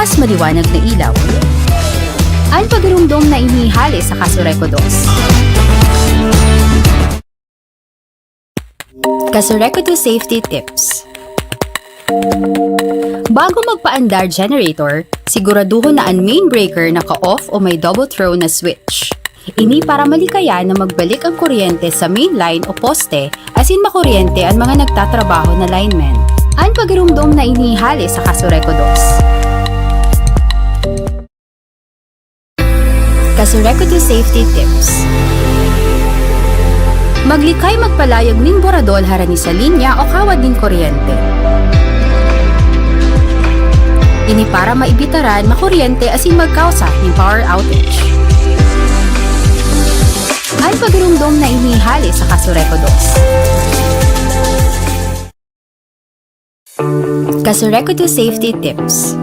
mas maliwanag na ilaw. Ang pagrumdom na inihali sa Kasureco 2. Kasureco 2 Safety Tips. Bago magpaandar generator, siguraduhin na ang main breaker naka-off o may double throw na switch. Ini para malikaya na magbalik ang kuryente sa main line o poste as in makuryente ang mga nagtatrabaho na linemen. Ang pagrumdom na inihali sa Kasureco 2. Kasureco 2 Safety Tips. Maglikay magpalayag ning boradol harani sa linya o kawad ning kuryente. Ini para maibitaran makuryente as in magkausa ng power outage. Ang pagrumdom na inihali sa Kasureco 2. Kasureco 2 Safety Tips.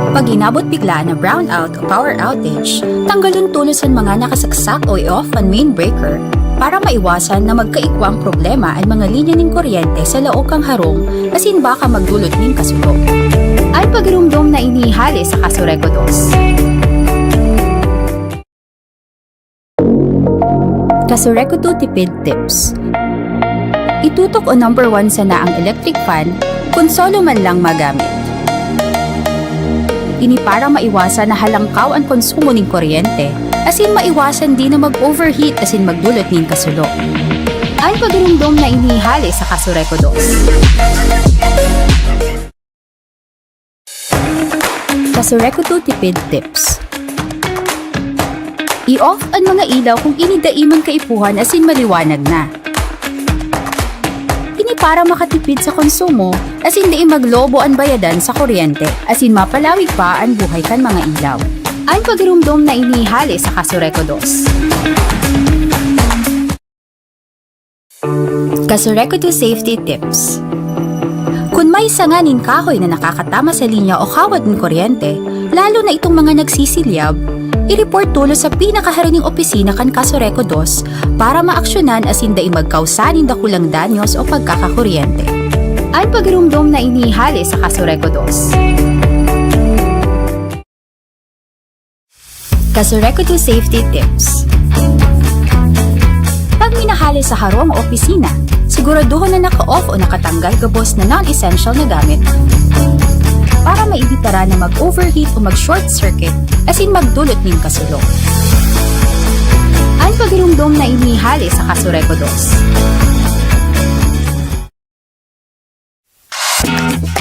Pag inabot bigla na brownout o power outage, tanggalon tulos ang mga nakasaksak o i-off ang main breaker para maiwasan na magkaikwang problema ang mga linya ng kuryente sa laog kang harong as in baka magdulot ng kasulo. Ang pagrumdom na inihali sa Kasureco 2. Kasureco 2 Tipid Tips. Itutok o number 1 sana ang electric fan kung solo man lang magamit. Ini para maiwasan na halangkaw ang konsumo ng kuryente as in maiwasan din na mag-overheat as in magdulot ng kasulo. Ang pagrumdom na inihali sa Kasureco 2. Kasureco 2 Tipid Tips. I-off ang mga ilaw kung inidaiman kaipuhan as in maliwanag na. Ini para makatipid sa konsumo as in di maglobo ang bayadan sa kuryente as in mapalawig pa ang buhay kan mga ilaw. Ang pagrumdom na inihali sa Kasureco 2. Kasureco 2 Safety Tips. Kung may sanganin kahoy na nakakatama sa linya o kawad ng kuryente, lalo na itong mga nagsisilyab, i-report tulo sa pinakaharaning opisina kan Kasureco 2 para maaksyonan as in dai magkausanin dakulang danyos o pagkakakuryente. Ang pagrumdom na inihali sa Kasureco 2. Kasureco 2 Safety Tips. Pag minahali sa harong o opisina, siguraduhin na naka-off o nakatanggal gabos na non-essential na gamit para maibitara na mag-overheat o mag-short circuit as in magdulot ng kasulo. Ang pagrumdom na inihali sa Kasureco 2.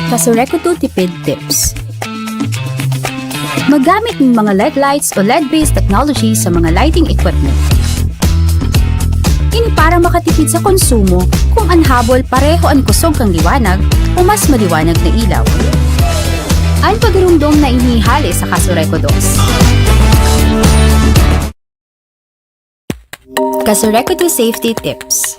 Kasureco 2 Tipid Tips. Magamit ng mga LED lights o LED-based technology sa mga lighting equipment. Ini para makatipid sa konsumo kung anhabol pareho ang kusog kang liwanag o mas maliwanag na ilaw. Ang pagrumdom na inihali sa Kasureco 2. Kasureco 2 Safety Tips.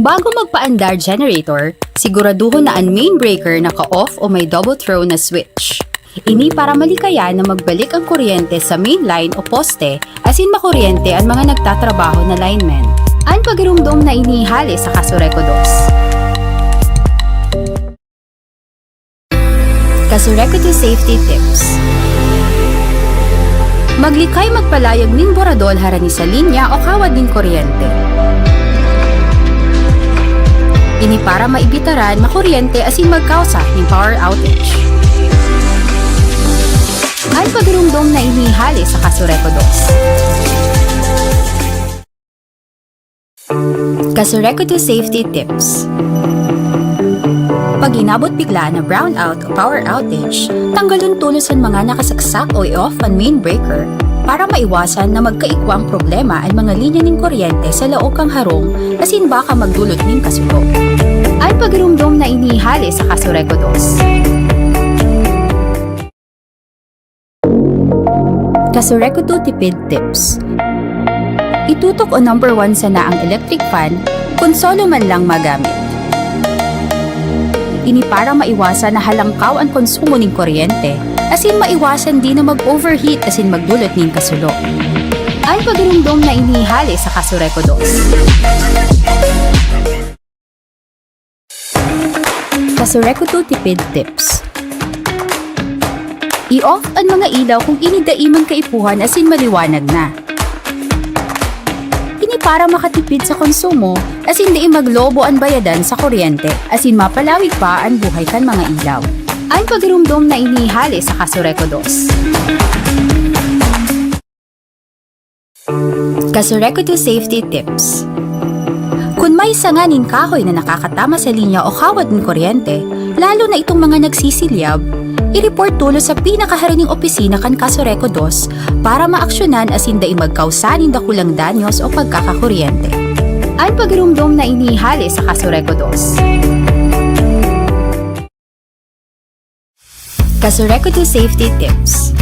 Bago magpaandar generator, siguraduhin na ang main breaker naka-off o may double throw na switch. Ini para malikaya na magbalik ang kuryente sa main line o poste as in makuryente ang mga nagtatrabaho na linemen. Ang pagrumdom na inihali sa Kasureco 2. Kasureco 2 Safety Tips. Maglikay magpalayag ning boradol harani sa linya o kawad ning kuryente. Ini para maibitaran makuryente as in magkausa ng power outage. Ang pagrumdom na inihali sa Kasureco 2. Kasureco 2 Safety Tips. Pag inabot bigla na brownout o power outage, tanggalon tulos ang mga nakasaksak o i-off ang main breaker para maiwasan na magkaikwang problema ang mga linya ng kuryente sa laog kang harong as in baka magdulot ng kasulo. Ang pagrumdom na inihali sa Kasureco 2. Kasureco 2 Tipid Tips. Itutok o number 1 sana ang electric fan kung solo man lang magamit. Ini para maiwasan na halangkaw ang konsumo ng kuryente as in maiwasan din na mag-overheat as in magdulot ng kasulo. Ang pagrumdom na inihali sa Kasureco 2. Kasureku 2 tipid tips. I-off ang mga ilaw kung inidaiman kaipuhan as in maliwanag na. Ini para makatipid sa konsumo as in di maglobo ang bayadan sa kuryente as in mapalawig pa ang buhay kan mga ilaw. Ang pagrumdom na inihali sa Kasureku 2. Kasureku 2 safety tips. Kung may sanganin kahoy na nakakatama sa linya o kawad ng kuryente, lalo na itong mga nagsisilyab, i-report tulo sa pinakaharining opisina kan Kasureku 2 para maaksyonan asin da magkausanin da kulang danyos o pagkakakuryente. Ang pagrumdom na inihali sa Kasureku 2. Kasureku 2 safety tips.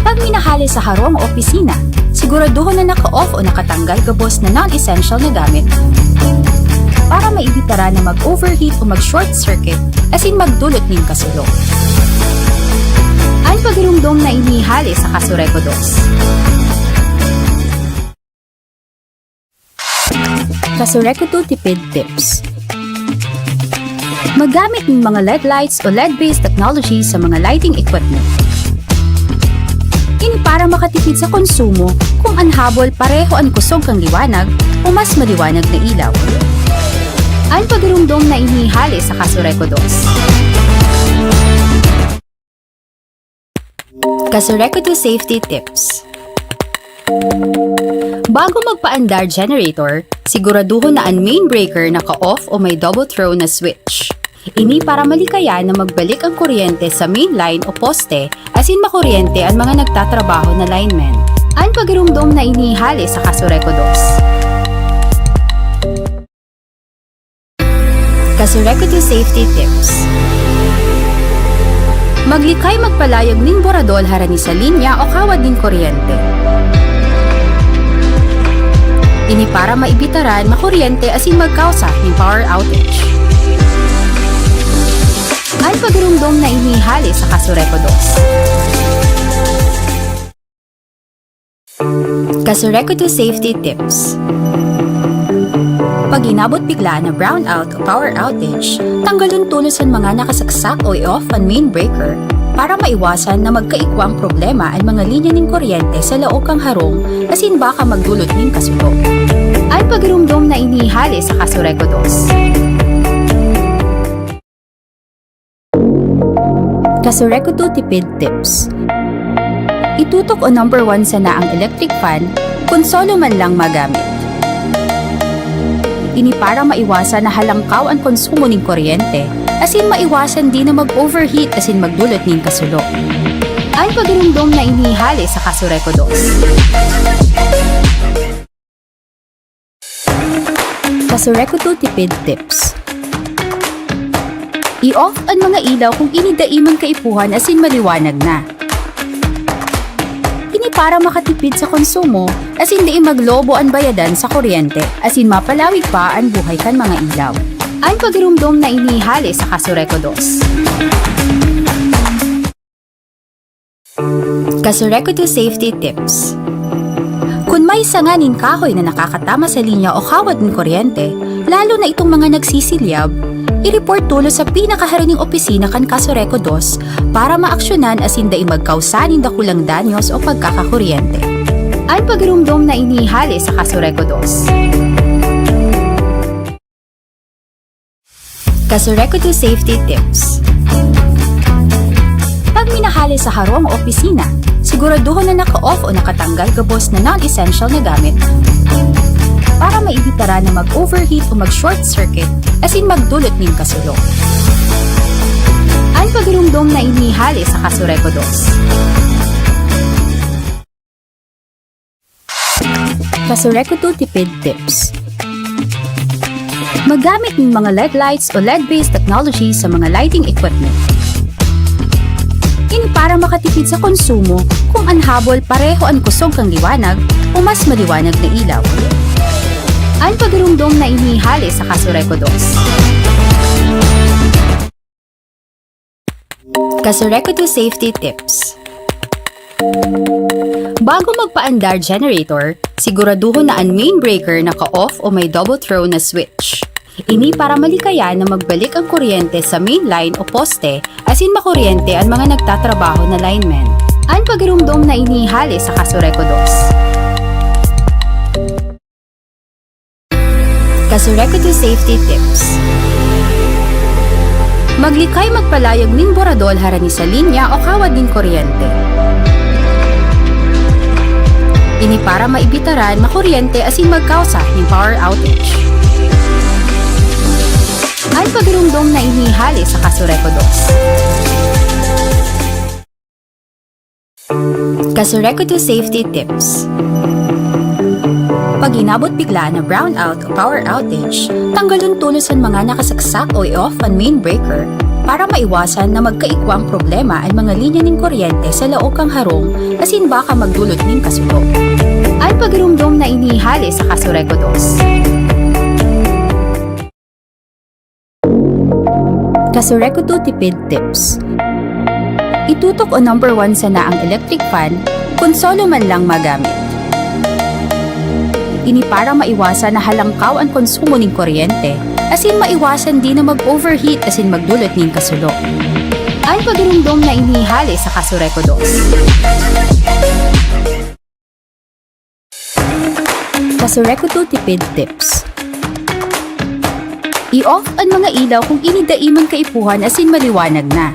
Pag minahali sa harong o opisina, siguraduhin na naka-off o nakatanggal gabos na non-essential na gamit para maibitara na mag-overheat o mag-short circuit as in magdulot ng kasulo. Ang pagrumdom na inihali sa Kasureku 2. Kasureku 2 tipid tips. Magamit ng mga LED lights o LED-based technology sa mga lighting equipment. Ini para makatipid sa konsumo kung anhabol pareho ang kusog kang liwanag o mas maliwanag na ilaw. Ang pagrumdom na inihali sa Kasureku 2. Kasureku 2 safety tips. Bago magpaandar generator, siguraduhin na ang main breaker naka-off o may double throw na switch. Ini para malikaya na magbalik ang kuryente sa main line o poste as in makuryente ang mga nagtatrabaho na linemen. Ang pagrumdom na inihali sa Kasureku 2. Kasureku 2 safety tips. Maglikay magpalayag ning boradol harani sa linya o kawad ning kuryente. Ini para maibitaran makuryente as in magkausa ng power outage. Ang pagrumdom na inihali sa Kasureku 2. Kasureku 2 safety tips. Pag inabot bigla na brownout o power outage, tanggalon tulos ang mga nakasaksak o i-off ang main breaker para maiwasan na magkaikwang problema ang mga linya ng kuryente sa laok ang harong asin baka magdulot ng kasulo. Ang pagrumdom na inihali sa Kasureku 2. Kasureku 2 tipid tips. Itutok o number 1 sa naang electric fan kung solo man lang magamit. Ini para maiwasan na halangkaw ang konsumo ng kuryente asin maiwasan din na mag-overheat asin magdulot ng kasulo. Ang pagrumdom na inihali sa Kasureku 2. Kasureku 2 tipid tips. I-off ang mga ilaw kung inidaiman kaipuhan asin maliwanag na. Ini para makatipid sa konsumo asin di maglobo ang bayadan sa kuryente asin mapalawig pa ang buhay kan mga ilaw. Ang pagrumdom na inihali sa Kasureku 2. Kasureku 2 safety tips. Kung may sanganin kahoy na nakakatama sa linya o kawad ng kuryente, lalo na itong mga nagsisilyab, i-report tulo sa pinakaharining opisina kan Kasureku 2 para maaksyonan asin da magkausanin da kulang danyos o pagkakakuryente. Ang pagrumdom na inihali sa Kasureku 2. Kasureku 2 safety tips. Pag minahali sa harong o opisina, siguraduhin na naka-off o nakatanggal gabos na non-essential na gamit para maibitara na mag-overheat o mag-short circuit asin magdulot ng kasulo. Ang pagrumdom na inihali sa Kasureku 2. Kasureku 2 tipid tips. Magamit ng mga LED lights o LED-based technology sa mga lighting equipment. Ini para makatipid sa konsumo kung anhabol pareho ang kusog kang liwanag o mas maliwanag na ilaw. Ang pagrumdom na inihali sa Kasureku 2. Kasureku 2 safety tips. Bago magpaandar generator, siguraduhin na ang main breaker naka-off o may double throw na switch. Ini para malikayan na magbalik ang kuryente sa main line o poste asin makuryente ang mga nagtatrabaho na linemen. Ang pagirumdom na inihali sa Kasureko 2. Kasureko 2 Safety Tips. Maglikay magpalayag ning boradol harani sa linya o kawad ning kuryente. Ini para maibitaran makuryente asin magkausa ng power outage. Ang pagirumdom na inihali sa Kasureko 2. Kasureko 2 Safety Tips. Pag inabot bigla na brownout o power outage, tanggalon tulos ang mga nakasaksak o i-off ang main breaker para maiwasan na magkaikwang problema ang mga linya ng kuryente sa laok kang harong asin baka magdulot ng kasulo. Ang pagirumdom na inihali sa Kasureko 2. Kasureko 2 Tipid Tips. Itutok o number 1 sa naang electric fan kung solo man lang magamit. Ini para maiwasan na halangkaw ang konsumo ng kuryente asin maiwasan din na mag-overheat asin magdulot ng kasulo. Ang pagirumdom na inihali sa Kasureko 2. Kasureko 2 Tipid Tips. I-off ang mga ilaw kung inidaiman kaipuhan asin maliwanag na.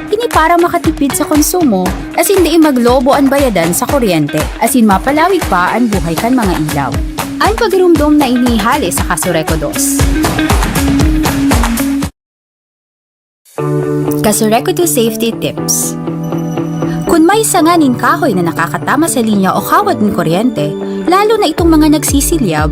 Ini para makatipid sa konsumo asin di maglobo ang bayadan sa kuryente asin mapalawig pa ang buhay kan mga ilaw. Ang pagirumdom na inihali sa Kasureko 2. Kasureko 2 Safety Tips. Kung may sanganin kahoy na nakakatama sa linya o kawad ng kuryente, lalo na itong mga nagsisilyab,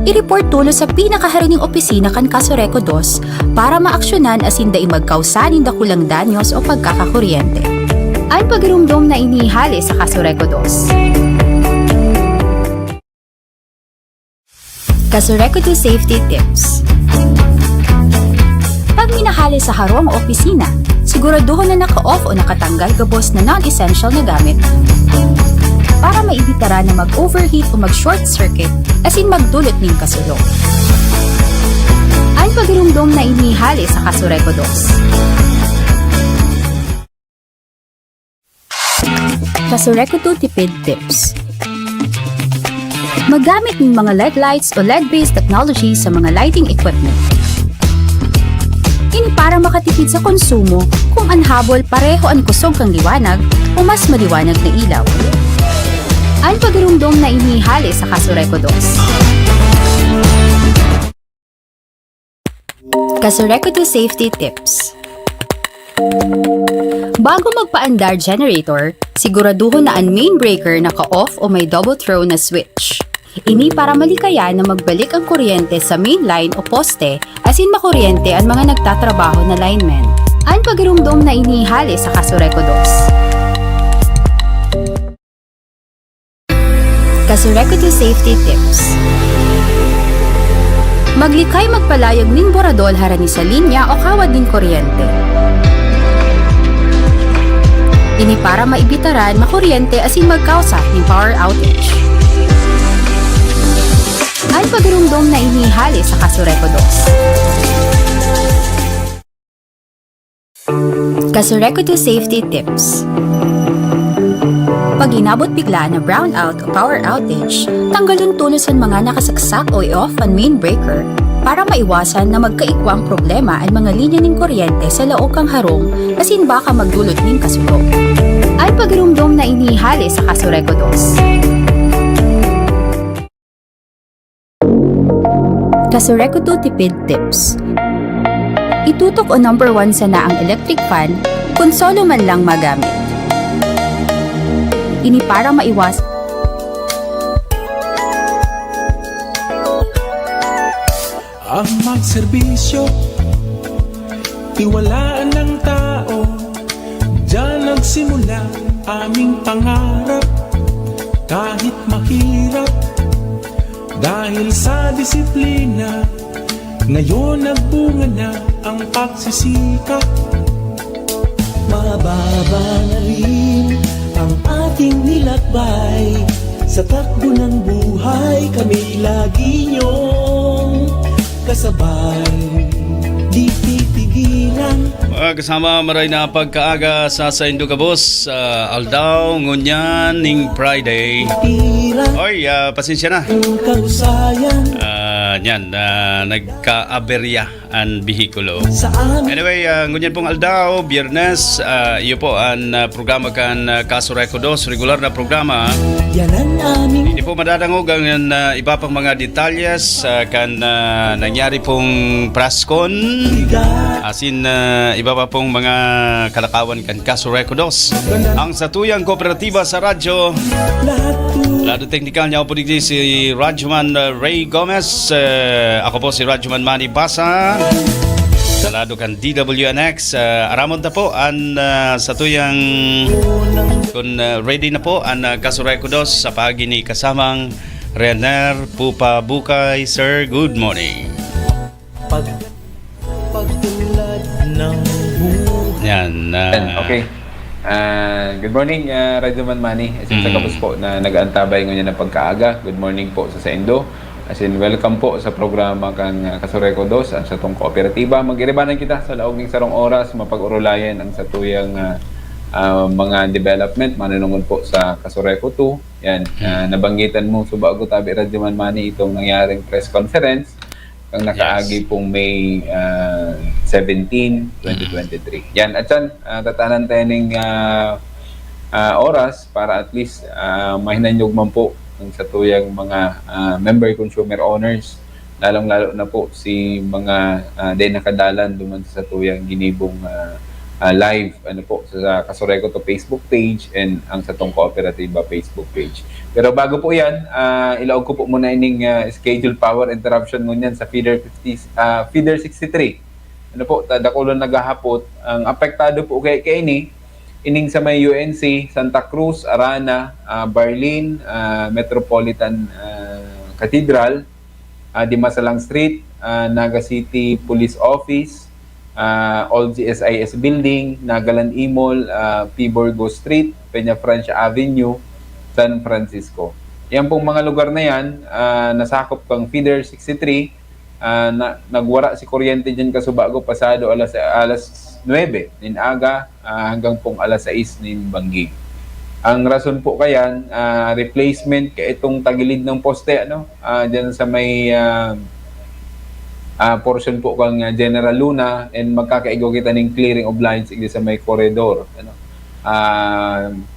i-report tulo sa pinakaharining opisina kan Kasureko 2 para maaksyonan asin dai magkausanin dakulang danyos o pagkakakuryente. Ang pagirumdom na inihali sa Kasureko 2. Kasureko 2 Safety Tips. Pag minahali sa harong o opisina, siguraduhin na naka-off o nakatanggal gabos na non-essential na gamit para maibitara na mag-overheat o mag-short circuit asin magdulot ng kasulo. Ang pagirumdom na inihali sa Kasureko 2. Kasureko 2 Tipid Tips. Magamit ng mga LED lights o LED-based technology sa mga lighting equipment. Ini para makatipid sa konsumo kung anhabol pareho ang kusog kang liwanag o mas maliwanag na ilaw. Ang pagirumdom na inihali sa Kasureko 2. Kasureko 2 Safety Tips. Bago magpaandar generator, siguraduhin na ang main breaker naka-off o may double throw na switch. Ini para malikayan na magbalik ang kuryente sa main line o poste asin makuryente ang mga nagtatrabaho na linemen. Ang pagirumdom na inihali sa Kasureko 2. Kasureko 2 Safety Tips. Maglikay magpalayag ning boradol harani sa linya o kawad ning kuryente. Ini para maibitaran makuryente asin magkausa ng power outage. Ang pagirumdom na inihali sa Kasureko 2. Kasureko 2 Safety Tips. Pag inabot bigla na brownout o power outage, tanggalon tulos ang mga nakasaksak o i-off ang main breaker para maiwasan na magkaikwang problema ang mga linya ng kuryente sa laok kang harong asin baka magdulot ng kasulo. Ang pagirumdom na inihali sa Kasureko 2. Kasureko 2 Tipid Tips. Itutok o number 1 sa naang electric fan kung solo man lang magamit. Ini para maiwas ang magserbisyo, tiwalaan ng tao. Diyan nagsimula aming pangarap, kahit mahirap. Dahil sa disiplina, ngayon nagbunga na ang pagsisikap. Mababa na rin ang ating nilakbay Sa takbo ng buhay kami lagi niyong kasabay, di pipigilan. Mga kasama maray na pagkaaga sa Indo Kabos, Aldaw, Ngunyan, ning Friday. Tira Oy, pasensya na. ang kahusayan Yan, nagka-aberya ang bihikulo. sa amin. Anyway, ngunyan pong Aldaw, Biyernes, iyo po ang programa kan Kaso Rekodos, regular na programa. Yan ang aming Hindi po madadangog ang iba pang mga detalyes kan nangyari pong praskon. bigat. Asin iba pa pong mga kalakawan kan Kaso Rekodos. Ang satuyang kooperatiba sa radyo, Lahat po lado teknikal niya po digdi si Radyoman Ray Gomez. Ako po si Radyoman Manny Basa. Sa lado kan DWNX. Aramon na po ang satuyang kung ready na po ang Kaso Rekodos sa pagi ni kasamang Rener Pupa Bukay. Sir, good morning. pagtulad ng buhay. Yan. Okay. Good morning, Radyoman Manny. As in, sa kapos po na nag-aantabay ngayon ng pagkaaga. Good morning po sa Indo. As in, welcome po sa programa kang Kaso Rekodos ang sa tong kooperatiba. Mag-iribanan kita sa laog ng sarong oras, mapag-urulayan ang sa tuyang mga development, manunungod po sa Kaso Reko 2. Yan, nabanggitan mo, subago tabi Radyoman Manny itong nangyaring press conference kang nakaagi pong May 17, 2023. Yan, at yan, tatanan tayo ng oras para at least mahinanyog man po ang sa tuyang mga member consumer owners, lalong-lalo na po si mga din nakadalan duman sa tuyang ginibong live po sa Kaso Reko to Facebook page and ang sa tong kooperatiba Facebook page. Pero bago po yan, ilaog ko po muna ining scheduled power interruption ngunyan sa feeder 63. Ano po, dakulon nagahapot. Ang apektado po kay ining sa may UNC, Santa Cruz, Arana, Barlin, Metropolitan Cathedral, Dimasalang Street, Naga City Police Office, Old GSIS Building, Nagaland Imol, P. Borgo Street, Peña Francia Avenue, San Francisco. Yan pong mga lugar na yan, nasakop kang Feeder 63, nagwara si kuryente dyan kasubago pasado alas 9 nin aga hanggang pong alas 6 nin banggi. Ang rason po kayan, replacement kay itong tagilid ng poste dyan sa may portion po kang General Luna, and magkakaigo kita ng clearing of lines sa may corridor.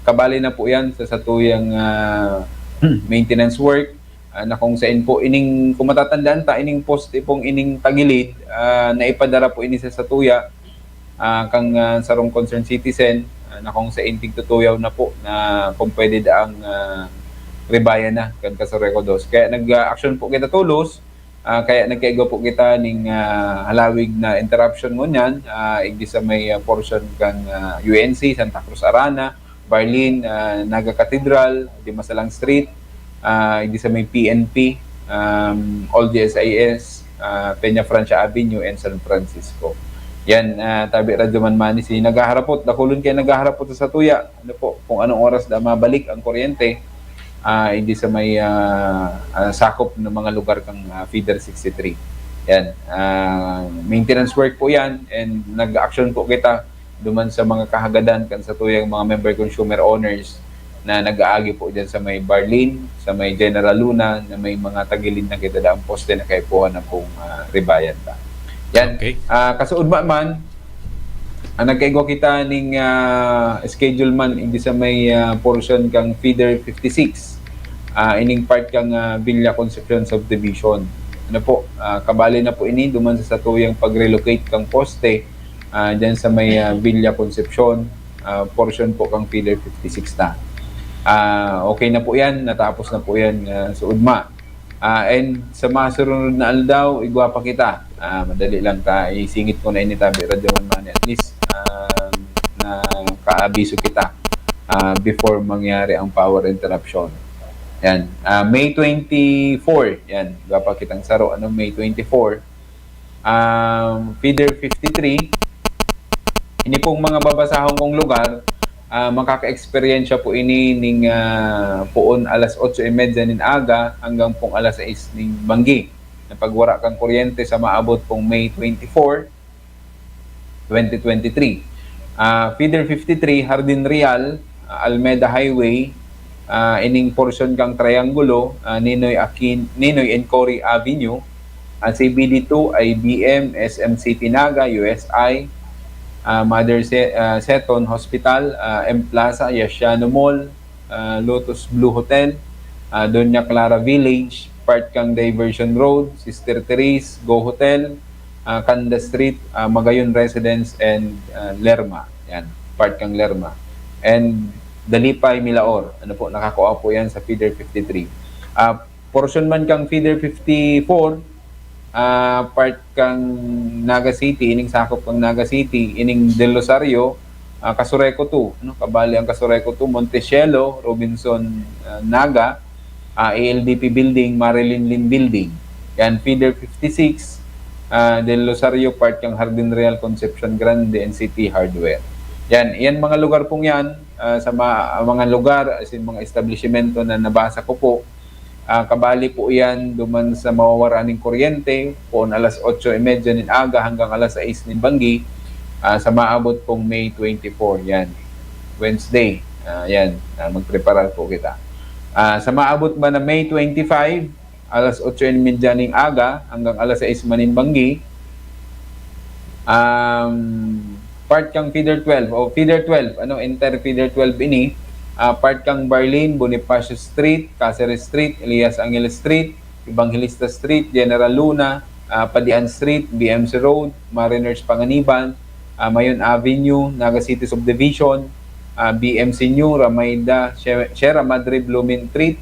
Kabali na po yan sa satuyang maintenance work na kung saan po ining, kung matatandaan ta, ining poste pong ining tagilid na ipadara po ini sa satuya kang sarong concerned citizen na kung saan tigtutuyaw na po na kung pwede daang rebayan na kan Kaso Rekodos. Kaya nag-action po kita tulos. Kaya nagkaigo po kita ning halawig na interruption mo niyan, igdi sa may portion kang UNC, Santa Cruz Arana, Barlin, Naga Cathedral, Dimasalang Street, igdi sa may PNP, Old GSIS, Peña Francia Avenue, and San Francisco. Yan, tabi Radyoman Manny, si nagaharapot, dakulon kayo nagaharapot sa tuya. Ano po, kung anong oras da mabalik ang kuryente, hindi sa may sakop ng mga lugar kang Feeder 63. Yan. Maintenance work po yan, and nag-action po kita duman sa mga kahagadan kan sa tuyang mga member consumer owners na nag-aagi po dyan sa may Barlin, sa may General Luna, na may mga tagilid na kita daang poste na kaipuhan na pong rebayan ta. Yan. Okay. Kasuod man, nagkaigo kita ning schedule man hindi sa may portion kang Feeder 56. Ining part kang Villa Concepcion Subdivision. Ano po, kabali na po ini duman sa satuyang pag-relocate kang poste dyan sa may Villa Concepcion, portion po kang Feeder 56 na. Okay na po yan, natapos na po yan sa Udma. And sa mga surunod na aldaw, igwa pa kita. Madali lang ta, isingit ko na ini tabi Radyoman Manny, at least na kaabiso kita before mangyari ang power interruption. Yan. May 24, yan. Gapa kitang saro, May 24. Feeder 53, ini pong mga babasahon kong lugar, makaka-experiensya po ini ning puon alas 8:30 nin aga hanggang pong alas 6 ning banggi. Na pagwara kang kuryente sa maabot pong May 24, 2023. Feeder 53, Hardin Real, Almeda Highway, ining portion kang triangulo, Ninoy and Cory Avenue, CBD2, IBM, SM City Naga, USI, Mother Seton Hospital, M Plaza, Yasiano Mall, Lotus Blue Hotel, Doña Clara Village, part kang Diversion Road, Sister Therese, Go Hotel, Kanda Street, Magayon Residence, and Lerma. Yan, part kang Lerma. And Dalipay, Milaor. Ano po, nakakuha po yan sa Feeder 53. Portion man kang Feeder 54, part kang Naga City, ining sakop kang Naga City, ining Del Rosario, Casureco 2, ano, kabali ang Casureco 2, Montecielo, Robinson, Naga, ALDP Building, Marilyn Lynn Building. Yan, Feeder 56, Del Rosario, part kang Hardin Real, Concepcion Grande, and City Hardware. Yan mga lugar pong yan, sa mga lugar, as in mga establishmento na nabasa ko po, kabali po yan duman sa mawawaraan ng kuryente, poon alas 8:30 nin aga hanggang alas 6 nin banggi, sa maabot pong May 24, yan, Wednesday. Yan, magprepara po kita. Sa maabot ba na May 25, alas 8:30 ning aga hanggang alas 6 manin banggi, part kang Feeder 12 o Feeder 12, ano, enter Feeder 12 ini, part kang Barlin, Bonifacio Street, Caceres Street, Elias Angel Street, Evangelista Street, General Luna, Padian Street, BMC Road, Mariners Panganiban, Mayon Avenue, Naga City Subdivision, BMC New, Ramayda, Sierra Madre, Blooming Street.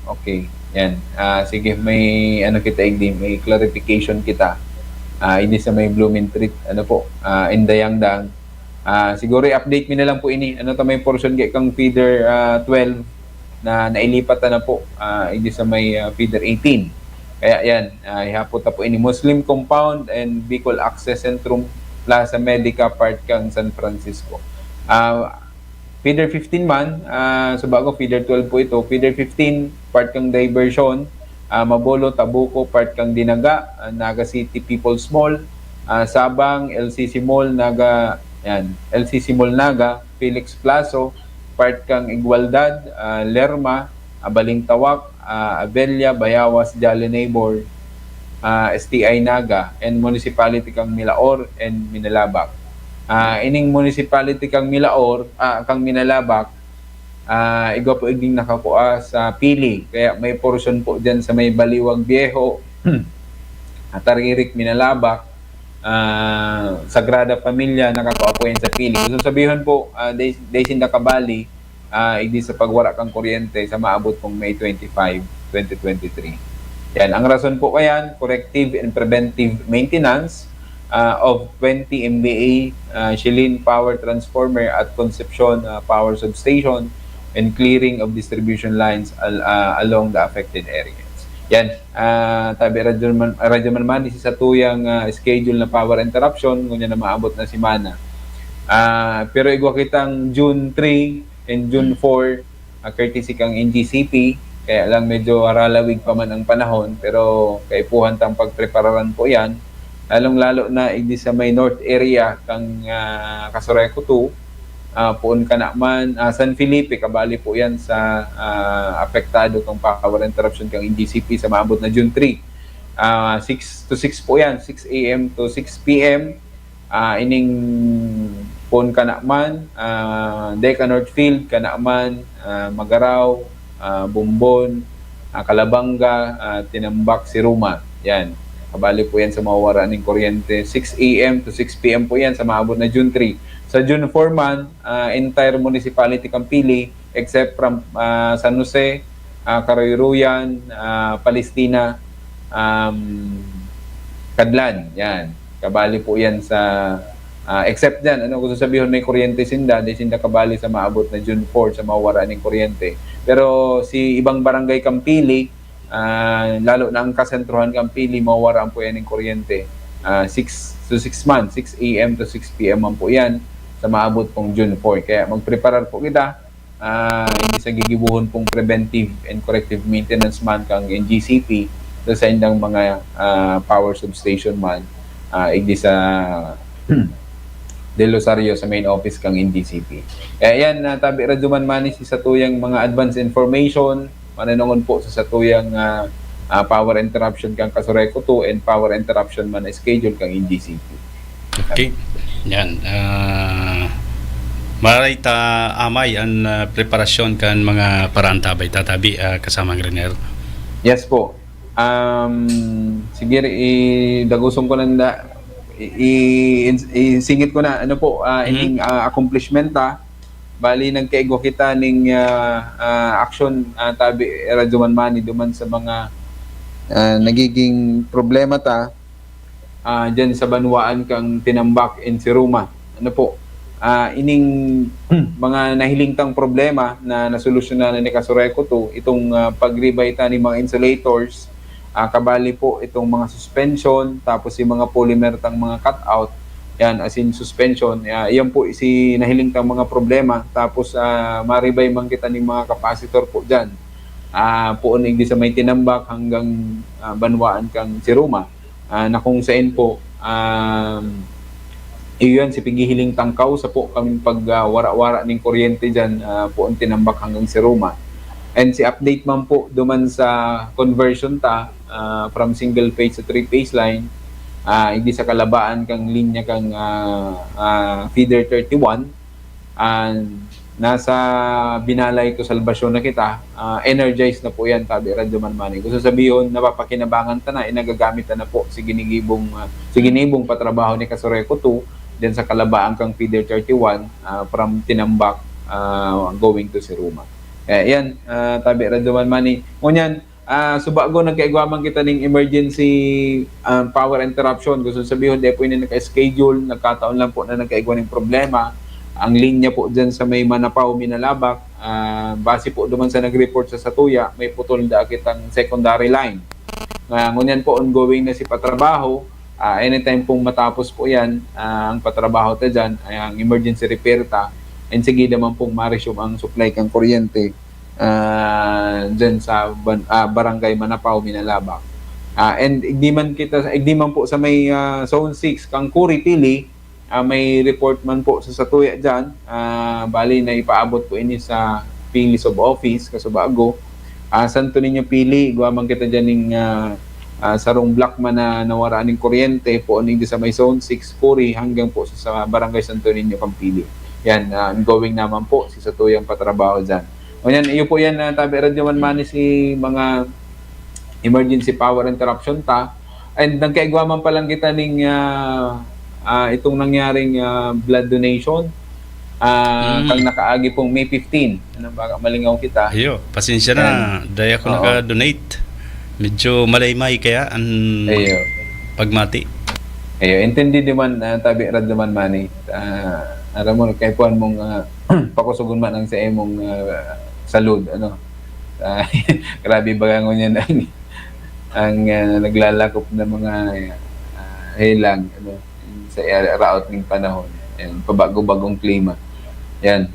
Okay, yan. Sige, may ano kita may clarification kita. Hindi sa may Blooming Street, ano po, Indayangdang. Siguro i-update mi na lang po ini. Ano to, may portion kang Feeder 12 na nailipat na po, hindi sa may Feeder 18. Kaya yan, ihapot na po ini Muslim Compound and Bicol Access Centrum Plaza Medica, part kang San Francisco. Feeder 15 man, so bago Feeder 12 po ito, Feeder 15, part kang Diversion, Mabolo, Tabuco, part kang Dinaga, Naga City People's Mall, Sabang, LCC Mall, Naga, yan, LCC Mall Naga, Felix Plazo, part kang Igualdad, Lerma, Balintawak, Abella, Bayawas, Jolly Neighbor, STI Naga, and Municipality kang Milaor and Minalabak. Ining Municipality kang Milaor, kang Minalabak, igwa po iging nakakuha sa Pili. Kaya may portion po dyan sa may Baliwag Viejo, Taririk, Minalabak, Sagrada Familia, nakakuha po yan sa Pili. Gusto sabihin po, Daysin Nakabali, hindi sa pagwara kang kuryente sa maabot pong May 25, 2023. Yan, ang rason po kayan, corrective and preventive maintenance of 20 MVA Shilin Power Transformer at Concepcion Power Substation and clearing of distribution lines along the affected areas. Yan, tabi radyo man isi sa tuyang schedule na power interruption, ngunya na maabot na si Mana. Pero igwa kitang June 3 and June 4, courtesy kang NGCP, kaya lang medyo aralawig pa man ang panahon, pero kaipuhan tang pagprepararan po yan, lalong-lalo na hindi sa may north area kang Casureco 2, poon ka naman, San Felipe, kabali po yan sa apektado kang power interruption kang NGCP sa maabot na June 3. 6 to 6 po yan, 6 a.m. to 6 p.m. Ining poon ka naman, Deca Northfield, ka naman, Magaraw, Bumbon, Kalabanga, Tinambak, Siruma. Yan. Kabali po yan sa mawawara ng kuryente. 6 a.m. to 6 p.m. po yan sa maabot na June 3. Sa June 4 man, entire municipality Campili, except from San Jose, Karoyruyan, Palestina, Kadlan. Yan. Kabali po yan sa except dyan, ano gusto sabihin, may kuryente sinda, di sinda kabali sa maabot na June 4 sa mawawara ng kuryente. Pero si ibang barangay Campili, lalo na ang kasentruhan Campili, mawawaraan po yan ng kuryente. 6 to 6 man, 6 a.m. to 6 p.m. man po yan. sa maabot pong June 4. Kaya magpreparar po kita, hindi sa gigibuhon pong preventive and corrective maintenance man kang NGCP sa indang mga power substation man, hindi sa Del Rosario sa main office kang NGCP. Kaya yan, tabi raduman manis sa tuyang mga advance information, mananongon po sa tuyang power interruption kang Kasureco 2 and power interruption man schedule kang NGCP. Okay. Yan. Maray ta amay ang preparasyon kan mga parantabay tatabi kasama ng Grenier. Yes po. Sige, dagusong ko lang isingit ko na ano po ining accomplishment bali nagkaigo kita ning action tabi raduman mani duman sa mga nagiging problema dyan sa banwaan kang Tinambak in Siruma. Ano po ining mga nahilingtang problema na nasolusyonan na ni Kasureco 2 itong pag-rebay ni mga insulators, kabali po itong mga suspension, tapos yung mga polymer tang mga cutout, yan as in suspension, yan po si nahilingtang mga problema, tapos maribay man kita ng mga capacitor po dyan, poon hindi sa may Tinambak hanggang banwaan kang Siruma, na kung saan po iyon si pigihiling tangkaw sa po kaming pagwara-wara ng kuryente dyan, poon Tinambak hanggang Siruma. And si update man po duman sa conversion from single phase to 3-phase line, hindi sa kalabaan kang linya kang feeder 31, nasa binalay ko salbasyon na kita, energized na po yan tabi raduman mani. Gusto sabihin napapakinabangan na inagagamit na po si ginibong patrabaho ni Kasureco 2 din sa kalabaan kang feeder 31 from Tinambak going to Siruma. Yan, tabi raduman mani. Ngunyan, subago nagkaigwaman kita ng emergency power interruption. Gusto sabihin, di po yun naka-schedule, nagkataon lang po na nagkaigwa ng problema. Ang linya po dyan sa may Manapaw, Minalabak, base po duman sa nag-report sa Satuya, may putol da kitang secondary line. Ngunyan po, ongoing na si patrabaho. Anytime pong matapos po yan, ang patrabaho ta dyan, ang emergency repair and sige naman pong ma-resume ang supply kang kuryente dyan sa barangay Manapaw, Minalabak. And igdi man po sa may zone 6 kang Kuri Pili, may report man po sa Satuya dyan, bali na ipaabot po ini sa Pili Sub Office Kasubago. Santo ninyo Pili, guwamang kita dyan ng sarong block man na nawara ng kuryente po hindi sa may zone 6 Kuri hanggang po sa barangay Santo Niño Pampili. Yan, ongoing naman po si Satuyang patrabaho dyan. O yan, iyo po yan, tabi radyoman mani si mga emergency power interruption and nagkaigwaman pa lang kita ng itong nangyaring blood donation kang nakaagi pong May 15. Ano ba, malingaw kita. Ayo, pasensya na, daya ko naka-donate. Medyo malaymay kaya ang pagmati. Ayo, intindi naman tabi radyoman mani. Aram mo, kay puan mong pakusugon man ang sa imong salud, ano. Grabe bagangon yan ang naglalakop na mga hilang, ano, sa raot ng panahon. Yan, pabago-bagong klima. Yan.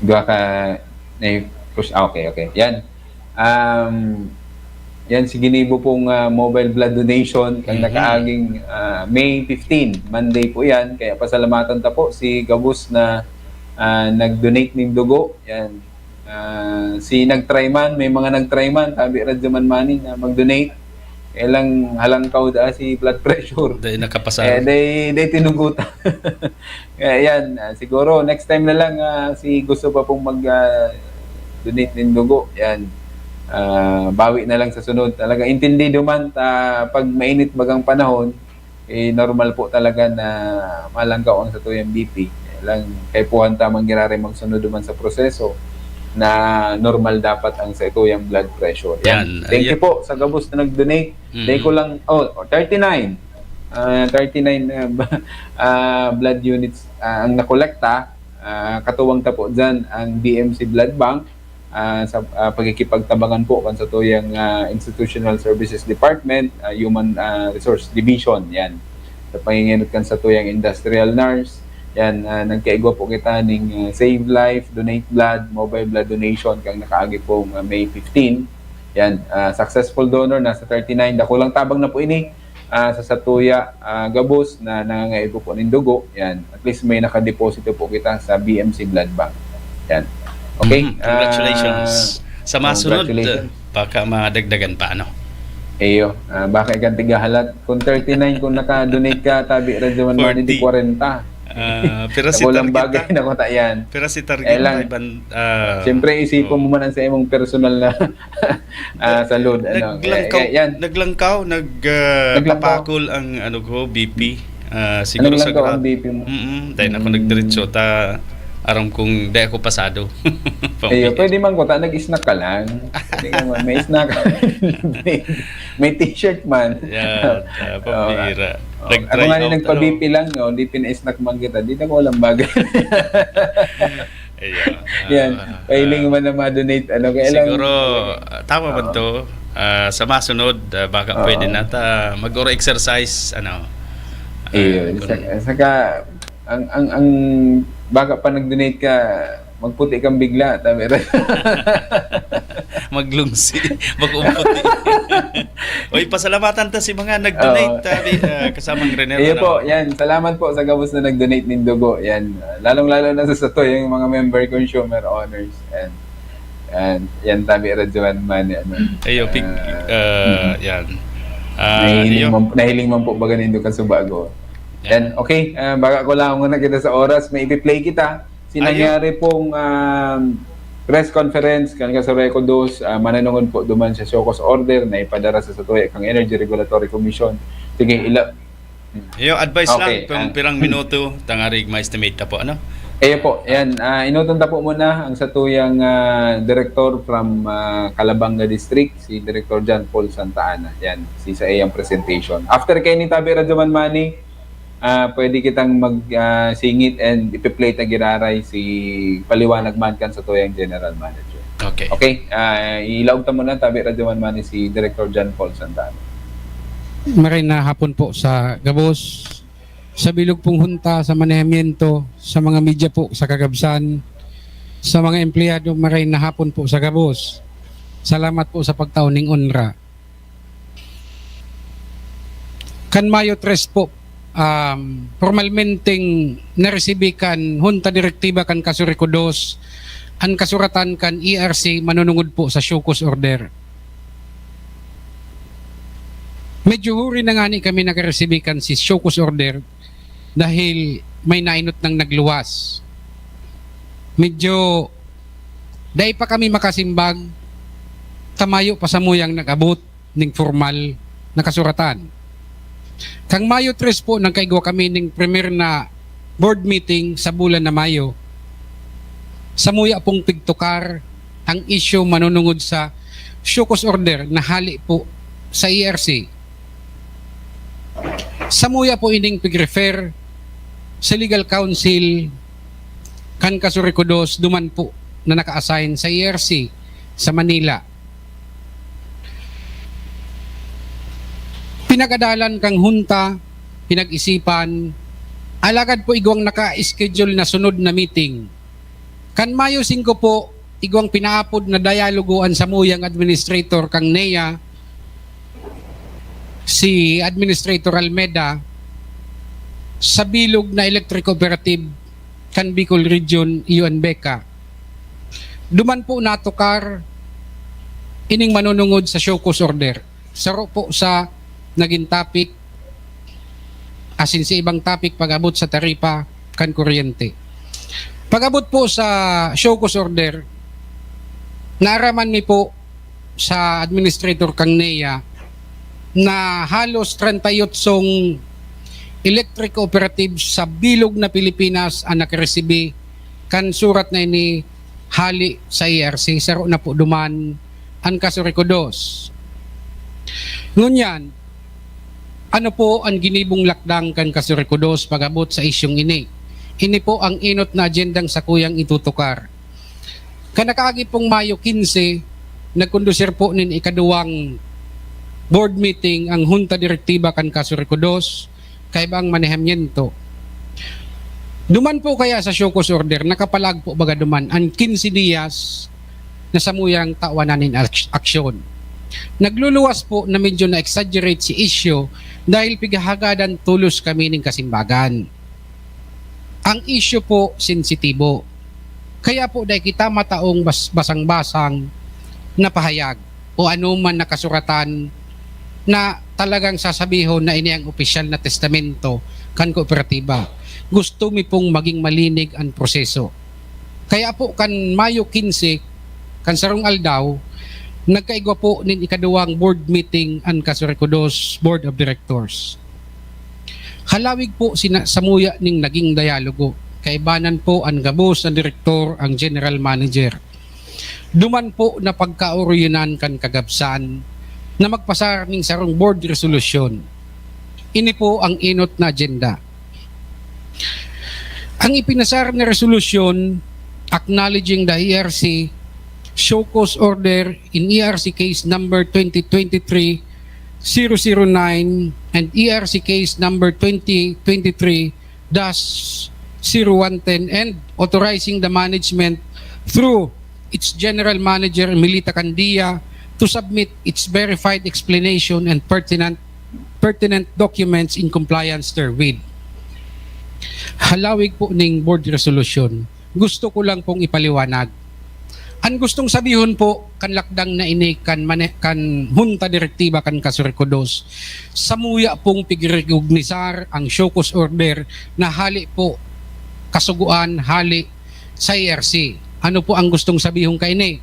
Gawa ka push. Okay. Yan. Yan si ginibo pong mobile blood donation kang nakaaging May 15, Monday po yan. Kaya pasalamatan ta po si Gabus na nag-donate ng dugo. Yan. Si nag-try man, may mga nag-try man, tabi radyoman mani na mag-donate. Kailang halangkaw si blood pressure. Dahil nakapasa. Day tinugutan. Kaya yan, siguro next time na lang si gusto pa pong mag-donate ng dugo. Yan. Bawi na lang sa sunod. Talaga intindi duman pag mainit bagang panahon, normal po talaga na malangkaw ang Satuyang BP. Lang kay puhan tamang girare magsunod duman sa proseso na normal dapat ang Satuyang blood pressure. Yan. Thank you po sa Gabus na nag-donate. Day ko lang 39 blood units ang nakolekta. Katuwang tapo dyan ang BMC Blood Bank sa pagkikipagtabangan po kan sa tuyang Institutional Services Department, Human Resource Division. Yan. sa panginginot kan sa tuyang industrial nurse. Yan, nagkaigwa po kita ning Save Life, Donate Blood, Mobile Blood Donation kang nakaagi po May 15. Yan, successful donor nasa 39. Dako lang tabang na po ini sa Satuya, Gabos na nangangailangan po ng dugo. Yan, at least may nakadeposito po kita sa BMC Blood Bank. Yan. Okay? Congratulations. Sa masunod, congratulations. baka madagdagan pa, ano? Eyo, baka ikang tigahalat. Kung 39, kung naka-donate ka, tabi Radyoman Money, di 40. Pero si Walang target bagay na ko yan. pero si target lang. oh. Siyempre, isipon mo man ang sa imong personal na salud. Ano. Yan. Naglangkaw, nagpapakol ang ano ko, BP. Siguro Ano sa lang ko ang grad. BP mo? Dahil ako nagdiretso, aram kong di ako pasado. Eyo, pwede man ko, nag-snack ka lang. Pwede ka man, may snack. may t-shirt man. Yan, pambira. Ako nga nagpa-BP lang, hindi pina-snack man kita. Di na ko walang bagay. Ayun. Yan, pailing man na ma-donate. Ano, Siguro, tama ba to? Sa masunod, baka pwede na mag-oro exercise, ano. Ayun. Saka, ang baka pa nag-donate ka, magputi kang bigla. Tama rin. Maglungsi, mag-umputi. Uy, pasalamatan ta si mga nag-donate kasamang Renner. Iyo po, yan. Salamat po sa Gabos na nag-donate ng dugo. Yan. Lalong-lalo na sa Sato, yung mga member consumer honors. And yan, tabi Radyoan man. Ano. Ayo, yan. Nahiling man po ba ganito ka subago. Yan, okay. Baka ko lang muna kita sa oras. May ipi-play kita. Sinangyari pong press conference kanina sa Reco 2, mananungon po duman sa Showcause order na ipadara sa Satuya kang Energy Regulatory Commission. Sige, Yung advice Okay, lang kung pirang minuto tangarig ma-estimate ta po, ano? po, yan. Inutunta po muna ang Satuyang director from Calabanga District, si Director John Paul Santa Ana. Yan, si sa iyang presentation. After kay ni Tabi Radyoman Manny, pwede kitang mag-singit and ipi-play ta giraray si Paliwanag Mankan sa Tuyang General Manager. Okay. Okay, ilaog ta muna Tabi Radyoman Manny si Director John Paul Santana. Maray na hapon po sa Gabos, sa bilog pong hunta, sa manehamiento, sa mga media po sa Kagabsan, sa mga empleyado, maray na hapon po sa Gabos. Salamat po sa pagtaon ng UNRWA. Kan Mayo 3 po, formalmenteng naresibikan Junta Direktiba kan Kasuriko 2 ang kasuratan kan ERC manunungod po sa Showcause order. Medyo huri na nga ni kami nakaresibikan si Showcause order dahil may nainot ng nagluwas. Medyo dahil pa kami makasimbag, tamayo pa sa muyang nag-abot ng formal na kasuratan. Kang Mayo 3 po, nagkaigwa kami ng premier na board meeting sa bulan na Mayo. Sa muya pong pigtukar ang issue manunungod sa Showcause order na hali po sa ERC. Sa muya po ining pig-refer sa legal counsel kan Kasuriko 2 duman po na naka-assign sa ERC sa Manila. Pinagadalan kang hunta, pinag-isipan, alagad po igwang naka-schedule na sunod na meeting. Kan Mayo 5 po, igwang pinaapod na dialoguan sa muyang administrator kang NEA, si Administrator Almeda, sa bilog na electric cooperative kan Bicol Region, Ion Beca. Duman po natukar ining manunungod sa Showcause order. Saro po sa naging topic asin sa ibang topic pag-abot sa taripa kan kuryente. Pag-abot po sa Showcause order, naaraman mi po sa administrator kang NEA na halos 38 electric cooperatives sa bilog na Pilipinas ang nakaresibi kan surat na ini hali sa ERC. Saro na po duman ang Kasuriko 2. Ngunyan, ano po ang ginibong lakdang kan Kasuriko 2 pag-abot sa isyong ini? Ini po ang inot na agendang sa kuyang itutukar. Kanakaagi pong Mayo 15, nagkondusir po nin ikaduwang board meeting ang Junta Direktiba kan Kasuriko 2 kaibang manehamiento. Duman po kaya sa show cause order, nakapalag po baga duman ang 15 dias na samuyang tawanan aksyon. Nagluluwas po na medyo na-exaggerate si issue dahil pigahagadan tulos kami ng kasimbagan. Ang issue po sensitibo. Kaya po dahil kita mataong basang-basang na pahayag o anuman nakasuratan na talagang sasabihon na ini ang opisyal na testamento kan kooperatiba. Gusto mi pong maging malinig ang proseso. Kaya po kan Mayo 15, kan sarong aldaw, nagkaigwa po nin ikaduwang board meeting ang Kasurikudos Board of Directors. Halawig po samuya ning naging dialogo. Kaibanan po ang gabos na direktor, ang general manager. Duman po na pagkauruyunan kan kagabsan na magpasar ning sarong board resolution. Ini po ang inot na agenda. Ang ipinasar na resolution acknowledging the ERC show cause order in ERC case number 2023-009 and ERC case number 2023-0110 and authorizing the management through its general manager Melita Candia to submit its verified explanation and pertinent documents in compliance therewith. Halawig po ning board resolution. Gusto ko lang pong ipaliwanag. Ang gustong sabihon po kan lakdang na ini kan hunta direktiba kan Kasurikudos, samuya pong pigrecognisar ang show cause order na hali po kasuguan hali sa ERC. Ano po ang gustong sabihon kay ini?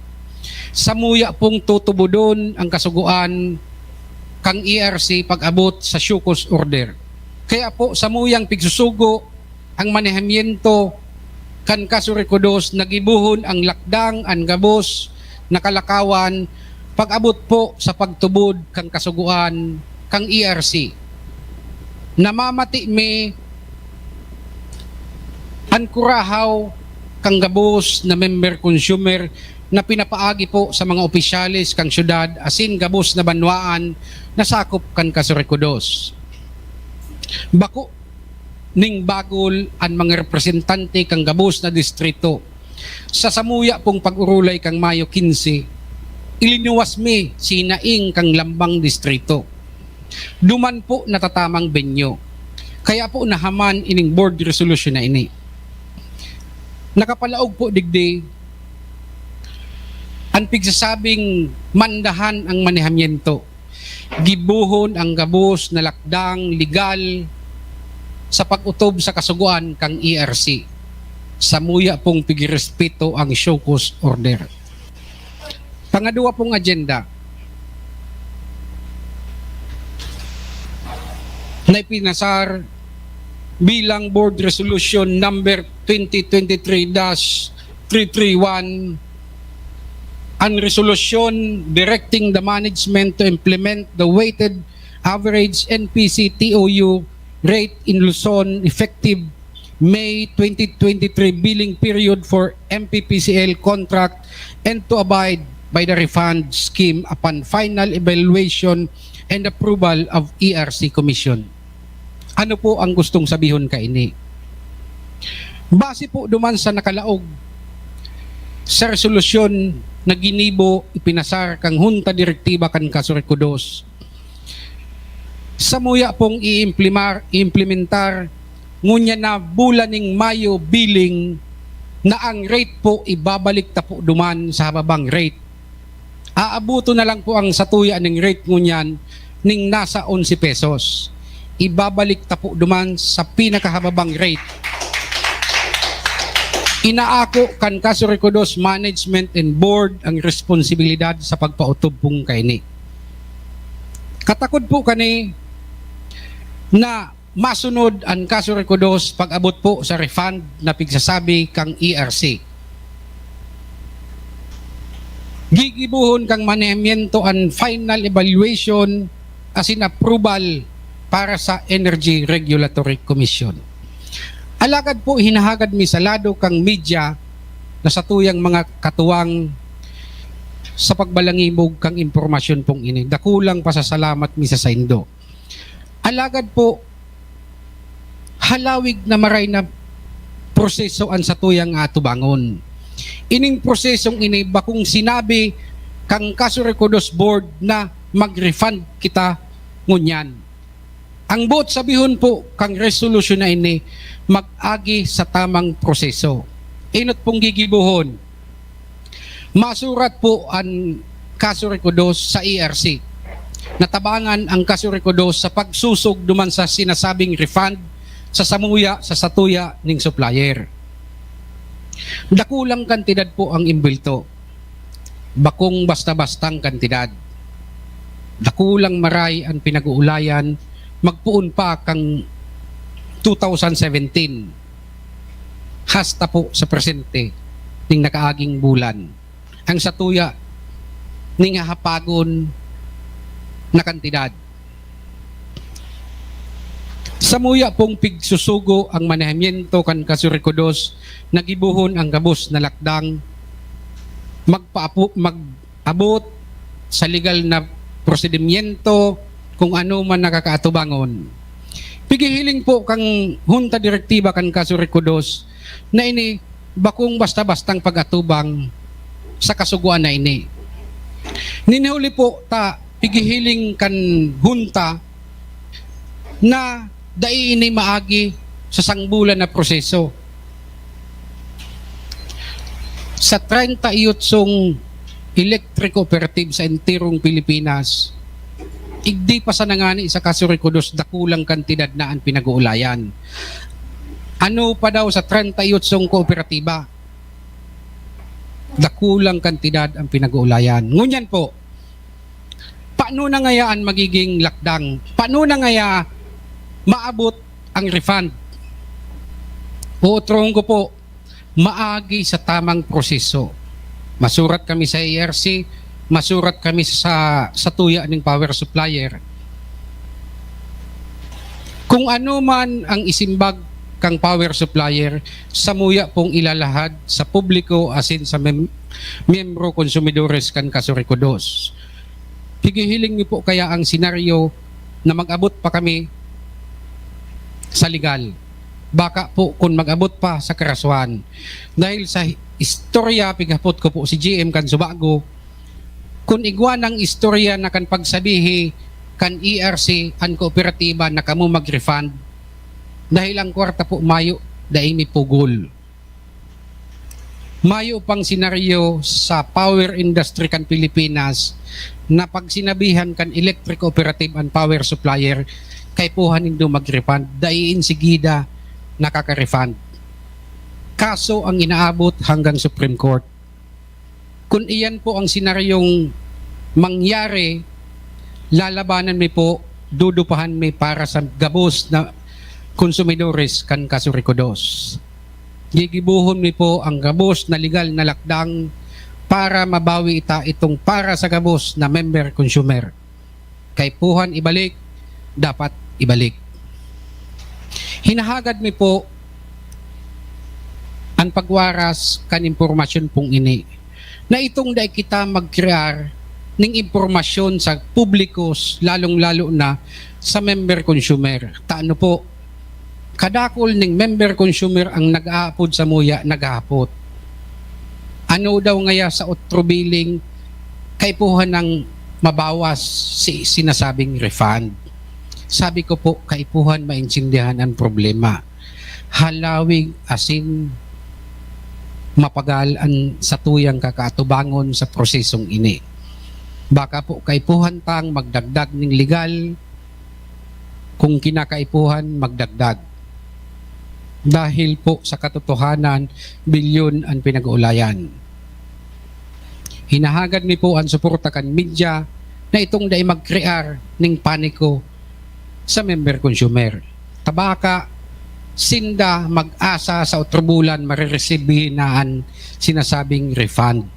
Samuya pong tutubudon ang kasuguan kang ERC pag-abot sa show cause order. Kaya po samuyang pigsusugo ang manehamiento kan Kasurikudos nagibuhon ang lakdang ang gabos nakalakawan pag-abot po sa pagtubod kang kasuguan kang ERC. Namamati me ang kurahaw kang gabos na member consumer na pinapaagi po sa mga opisyalis kang syudad asin gabos na banwaan na sakop kan Kasurikudos. Bako ning bagol ang mga representante kang gabos na distrito sa samuya pong pag-urulay kang Mayo 15 ilinuwas mi sinaing kang Lambang distrito. Duman po natatamang benyo. Kaya po nahaman ining board resolution na ini. Nakapalaog po digdi ang pigsasabing mandahan ang manehamiento. Gibuhon ang gabos na lakdang legal sa pag-utob sa kasuguan kang ERC. Samuya pong pigirespeto ang show cause order. Pangadua pong agenda na ipinasar bilang board resolution number 2023-331 ang resolution directing the management to implement the weighted average NPC TOU rate in Luzon effective May 2023 billing period for MPPCL contract and to abide by the refund scheme upon final evaluation and approval of ERC Commission. Ano po ang gustong sabihon ka ini? Base po duman sa nakalaog sa resolusyon na ginibo ipinasar kang Hunta Direktiba kan Kasurikudos, samuya pong i-implementar ngunya na bulaning Mayo billing na ang rate po ibabalik ta po duman sa hababang rate. Aabuto na lang po ang satuya ng rate ngunyan ning nasa 11 pesos. Ibabalik ta po duman sa pinakahababang rate. Inaako kan Kasurikudos Management and Board ang responsibilidad sa pagpautob pong kaini. Katakod po kani na masunod ang Kasurikudos pag-abot po sa refund na pigsasabi kang ERC. Gigibuhon kang manehamiento ang final evaluation as in approval para sa Energy Regulatory Commission. Alagad po hinahagad mi sa lado kang media na sa tuyang mga katuwang sa pagbalangibog kang impormasyon pong ini. Dakulang pasasalamat mi sa saindo. Alagad po halawig na maray na proseso ang satuyang atubangon. Ining prosesong ini bakong sinabi kang Kasurekodos Board na mag-refund kita ngunyan. Ang buot sabihon po kang resolution na ini mag-agi sa tamang proseso. Inot pong gigibuhon. Masurat po ang Kasurekodos sa ERC. Natabangan ang Kasurekodos sa pagsusog duman sa sinasabing refund sa samuya sa satuya ning supplier. Dakulang kantidad po ang imbulto. Bakong basta-bastang kantidad. Dakulang maray ang pinag-uulayan, magpuon pa kang 2017. Hasta po sa presente ning nakaaging bulan. Ang satuya ning hapagon na kantidad. Samuya pong pigsusugo ang manahimiento kan Kasurekodos, nagibuhon ang gabos na lakdang, mag-abot sa legal na prosedimiento kung ano man nakakaatubangon. Pigihiling po kang Junta Direktiba kan Kasurekodos na ini bakong basta-bastang pag-atubang sa kasuguan na ini. Ninihuli po ta pigihiling kan Junta na dai ini maagi sa sangbulan na proseso. Sa 38 electric cooperative sa entirong Pilipinas, igdi pa sa nangani sa Kasurekodos dakulang kantidad na ang pinag-uulayan. Ano pa daw sa 38 kooperatiba? Dakulang kantidad ang pinag-uulayan. Ngunyan po, paano na ngayaan magiging lakdang? Paano na ngaya maabot ang refund? Uutrong ko po, maagi sa tamang proseso. Masurat kami sa ERC, masurat kami sa tuya ng power supplier. Kung ano man ang isimbag kang power supplier, samuya pong ilalahad sa publiko asin sa miyembro konsumidores kan Kasurekodos. Pigihiling niyo po kaya ang senaryo na mag-abot pa kami sa legal. Baka po kung mag-abot pa sa karasuhan. Dahil sa istorya, pigapot ko po si GM kan Subago, kung igwan ang istorya na kan pagsabihi kan ERC ang kooperatiba na kamo mag-refund, dahil ang kwarta po mayo, dahil may pugol. Mayo pang senaryo sa power industry kan Pilipinas na pag sinabihan kan electric cooperative and power supplier, kay puhan nindo mag-refund, dahil insigida nakaka-refund. Kaso ang inaabot hanggang Supreme Court. Kung iyan po ang senaryong mangyari, lalabanan mi po, dudupahan mi para sa gabos na konsumidores kan Kasurekodos. Gigibuhon mi po ang gabos na legal na lakdang para mabawi itong para sa gabos na member consumer. Kay puhan ibalik, dapat ibalik. Hinahagad mi po ang pagwaras kan impormasyon pong ini na itong dahil kita mag-crear ng impormasyon sa publikos, lalong-lalo na sa member consumer. Taano po, kadakol ng member consumer ang nag-aapod sa muya, nag-aapod. Ano daw ngaya sa otro billing, kay puhan ng mabawas si sinasabing refund. Sabi ko po, kaipuhan maintindihan ang problema. Halawig asin mapagal ang satuyang kakatubangon sa prosesong ini. Baka po kaipuhan tang magdagdag ng legal, kung kinakaipuhan magdagdag. Dahil po sa katotohanan, bilyon ang pinag-uulayan. Hinahagad ni po ang suporta kan media na itong dai mag-crear ng paniko sa member consumer. Tabaka, sinda mag-asa sa otro bulan marireceive na ang sinasabing refund.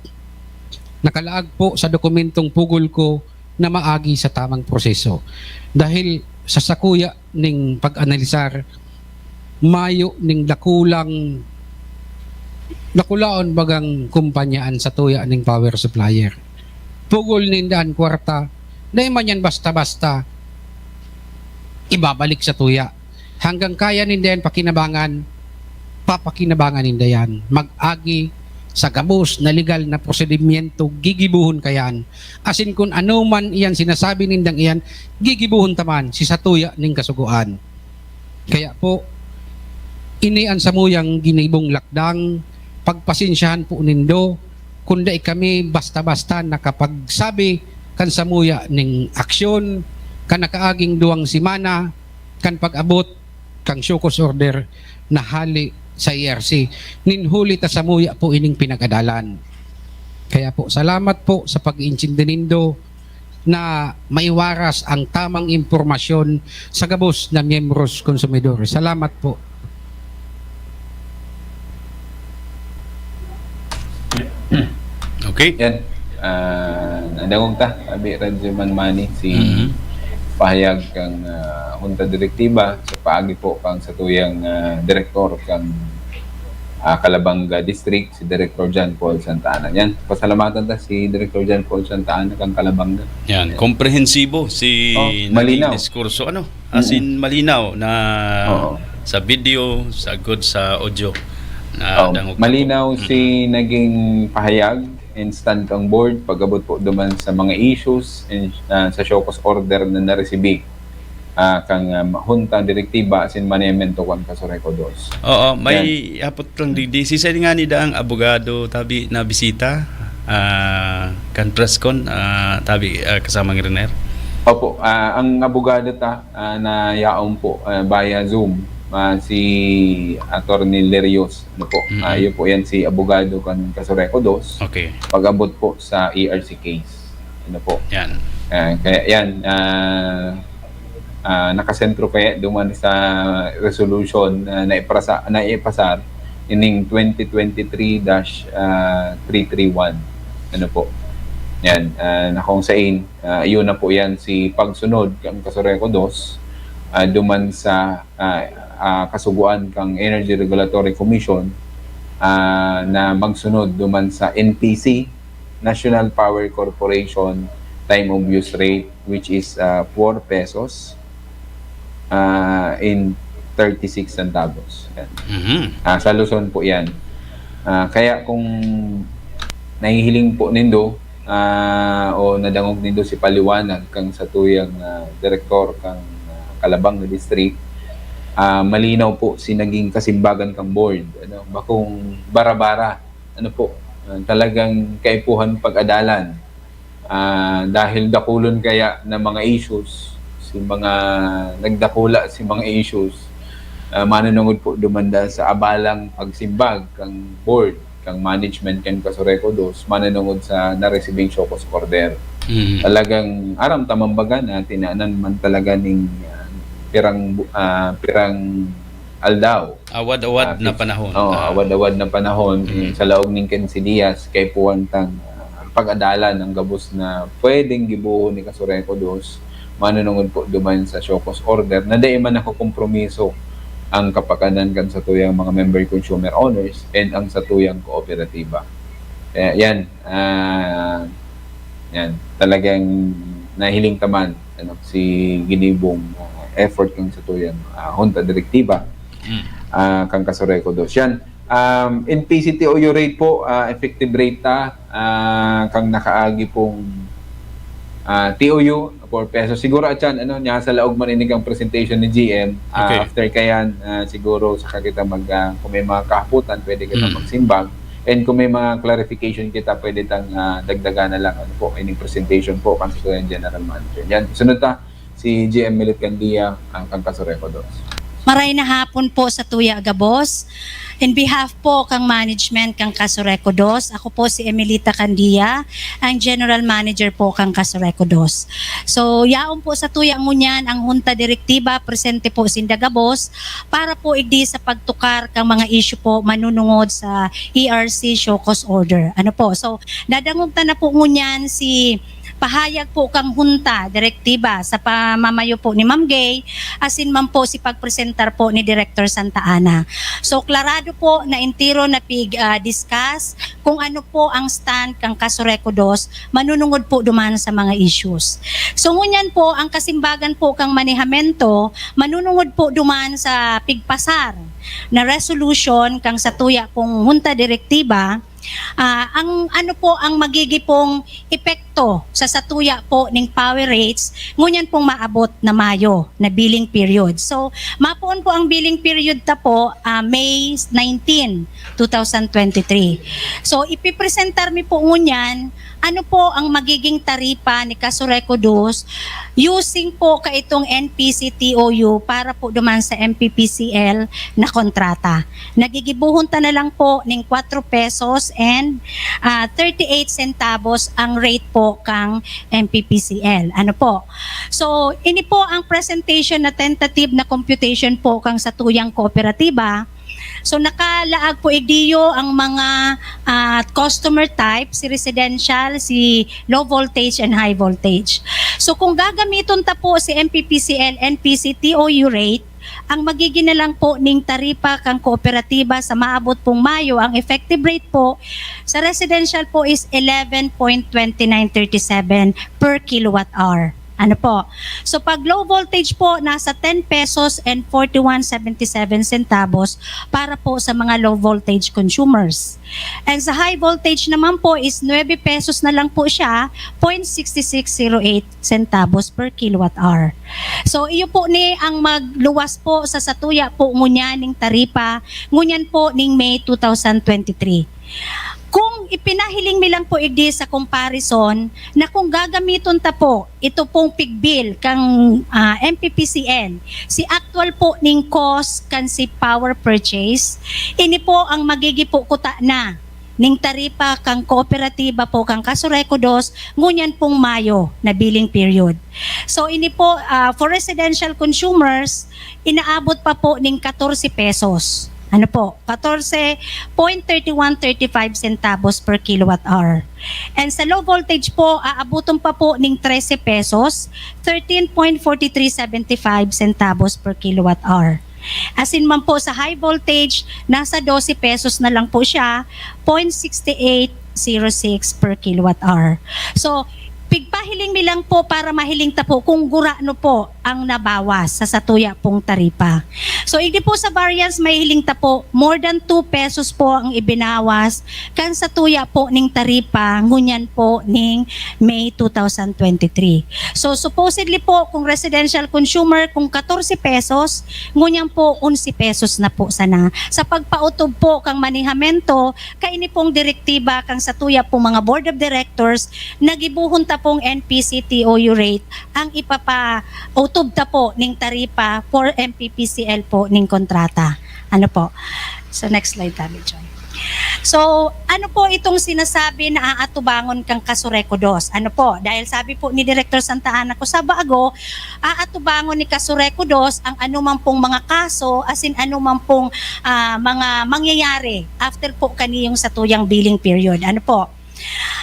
Nakalaag po sa dokumentong pugol ko na maagi sa tamang proseso. Dahil sa sakuya ning pag-analisar, mayo ning nakulaon bagang kumpanyaan sa tuya ning power supplier. Pugol nindaan kwarta, na man yan basta-basta ibabalik sa tuya. hanggang kaya nindayan pakinabangan, papakinabangan nindayan. Mag-agi sa gabos na legal na prosedimento, gigibuhon kayan. Asin kung ano man iyan sinasabi nindang iyan, gigibuhon taman si satuya ning kasuguan. Kaya po, inian sa muyang ginibong lakdang, pagpasensyahan po nindo, kundi kami basta-basta nakapagsabi kan samuya ning aksyon, kan nakaaging duwang simana, kan pag-abot kang Shokos order na hali sa ERC. Ninhuli ta samuya po ining pinagadalan. Kaya po, salamat po sa pag-iintindi nindo na maiwaras ang tamang impormasyon sa gabos na miyembros konsumidor. Salamat po. Okay. Yan. Nadangog ta, sabi Radyoman Manny, si pahayag kang Junta Direktiba sa paagi po kang satuyang direktor kang Calabanga District, si Director John Paul Santa Ana. Yan, pasalamatan ta si Director John Paul Santa Ana kang Calabanga. Yan, komprehensibo si malinaw. naging diskurso. Ano? As in, malinaw na sa video, sa good sa audio. Na dangog na Malinaw si naging pahayag and stand ang board pag-abot po duman sa mga issues and, sa Shokos order na nareceive kang Junta Direktiba sin manemento kang Kasureko 2. Oo, may hapot lang di si nga ni daang abogado tabi na bisita kan presscon tabi kasama ng Rener. Opo, ang abogado ta na yaon po via Zoom si Attorney Lerios, ano po. Yun po yan si abogado kan Kasureko 2. Okay. Pag-abot po sa ERC case. Ano po. Yan. Kaya yan nakasentro kaya duman sa resolution na ipasar ining 2023-331. Ano po. Yan, na kung sain, yun na po yan si pagsunod kang Kasureko 2 duman sa kasuguan kang Energy Regulatory Commission na magsunod duman sa NPC, National Power Corporation time of use rate, which is 4 pesos in 36 centavos. Yan. Sa Luzon po yan. Kaya kung nahihiling po nindo o nadangog nindo si paliwanag kang satuyang direktor kang Calabanga District, malinaw po si naging kasimbagan kang board. Ano, bakong bara-bara, ano po, talagang kaipuhan pag-adalan. Dahil dakulon kaya ng mga issues, nagdakula si mga issues, manunungod po dumanda sa abalang pagsimbag kang board, kang management kang Kasureko 2, manunungod sa na-receiving Shokos order. Talagang aram tamambaga na tinaanan man talaga ning pirang aldaw. Awad-awad na panahon. Awad-awad na panahon sa laog ning Kensi Diaz kay puwantang pag-adalan ng gabos na pwedeng gibuhon ni Kasureko 2 manunungod po duman sa Shokos order na di man kompromiso ang kapakanan kan sa tuyang mga member consumer owners and ang sa tuyang kooperatiba. Kaya yan talagang nahiling taman si ginibong effort kang sa tuyang Junta Direktiba kang Kasureko 2. Yan. In PCTOU rate po, effective rate kang nakaagi pong TOU 4 pesos. Siguro at yan, niya sa laog maninig ang presentation ni GM. Okay. After kayan, siguro saka kita kung may mga kahaputan, pwede kita magsimbang. And kung may mga clarification kita, pwede tang dagdagan na lang ining presentation po kan sa General Manager. Yan, sunod si GM Milit Candia ang kang Kasureko 2. Maray na hapon po sa Tuya Agabos. In behalf po kang management kang Kasureko 2, ako po si Emelita Candia, ang General Manager po kang Kasureko 2. So, yaon po sa Tuya ngunyan ang Junta Direktiba, presente po sinda Gabos, para po igdi sa pagtukar kang mga issue po manunungod sa ERC Shokos Order. Ano po? So, nadangog na po ngunyan si pahayag po kang hunta, direktiba sa pamamayo po ni Ma'am Gay, asin man po si pagpresentar po ni Director Santa Ana. So klarado po na intiro na discuss kung ano po ang stand kang Kasureko 2, manunungod po duman sa mga issues. So ngunyan po ang kasimbagan po kang manehamento, manunungod po duman sa pigpasar na resolution kang satuya pong hunta direktiba. Ang ano po ang magigipong epekto sa satuya po ng power rates ngunyan pong maabot na Mayo na billing period. So mapuon po ang billing period ta po May 19, 2023. So ipipresentar mi po ngunyan ano po ang magiging taripa ni Kasureko 2 using po kaitong NPC TOU para po duman sa MPPCL na kontrata. Nagigibuhon ta na lang po ng 4 pesos and 38 centavos ang rate po kang MPPCL. Ano po? So, ini po ang presentation na tentative na computation po kang satuyang kooperatiba. So nakalaag po igdiyo ang mga customer type, si residential, si low voltage and high voltage. So kung gagamiton ta po si MPPCL, NPC TOU rate, ang magiging na lang po ning taripa kang kooperatiba sa maabot pong Mayo, ang effective rate po sa residential po is 11.2937 per kilowatt hour. Ano po? So pag low voltage po, nasa 10 pesos and 41.77 centavos para po sa mga low voltage consumers. And sa high voltage naman po is 9 pesos na lang po siya, 0.6608 centavos per kilowatt hour. So iyo po ni ang magluwas po sa satuya po ngunyan ning taripa, ngunyan po ning May 2023. Kung ipinahiling mi lang po igdi sa comparison na kung gagamiton ta po ito pong pigbill kang MPPCL, si actual po ning cost kan si power purchase, ini po ang magigipo kuta na ning taripa kang kooperatiba po kang Kasureko 2 ngunyan pong Mayo na billing period. So ini po for residential consumers inaabot pa po ning 14 pesos. Ano po? 14.3135 centavos per kilowatt hour. And sa low voltage po, aabuton pa po ng 13 pesos, 13.4375 centavos per kilowatt hour. As in man po sa high voltage, nasa 12 pesos na lang po siya, 0.6806 per kilowatt hour. So, pigpahiling mi lang po para mahiling ta po kung gurano po ang nabawas sa satuya pong taripa. So, hindi po sa variance mahiling ta po, more than 2 pesos po ang ibinawas kan satuya po ning taripa ngunyan po ning May 2023. So, supposedly po kung residential consumer kung 14 pesos, ngunyan po 11 pesos na po sana. Sa pagpautob po kang manihamento, kaini pong direktiba kang satuya po mga board of directors, nagibuhon ta pong NPC TOU rate ang ipapa-utob ta po ning taripa for MPPCL po ning kontrata. Ano po? So next slide tabi, Joy. So, ano po itong sinasabi na aatubangon kang Kasureko 2? Ano po? Dahil sabi po ni Director Santa Ana ko sa Bago, aatubangon ni Kasureko 2 ang anumang pong mga kaso, as in anumang pong mga mangyayari after po kaniyong satuyang billing period. Ano po?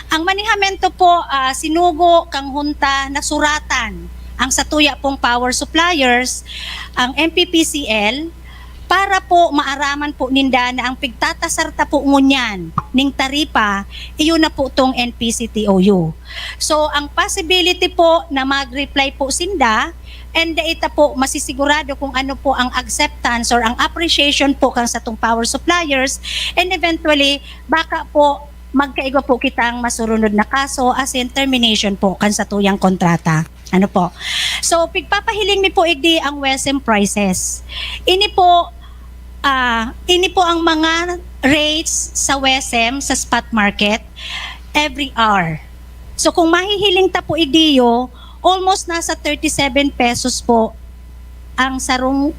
Ang manihamento po, sinugo kang hunta na suratan ang satuya pong power suppliers, ang MPPCL, para po maaraman po ninda na ang pigtatasarta po ngunyan ning taripa, iyon na po tong NPC TOU. So, ang possibility po na mag-reply po sinda, and ita po masisigurado kung ano po ang acceptance or ang appreciation po kang sa tong power suppliers, and eventually, baka po magkaigo po kitang masurunod na kaso as in termination po kan sa tuyang kontrata. Ano po? So, pigpapahiling mi po igdi ang WESM prices. Ini po ang mga rates sa WESM sa spot market every hour. So, kung mahihiling ta po igdiyo, almost nasa 37 pesos po ang sarong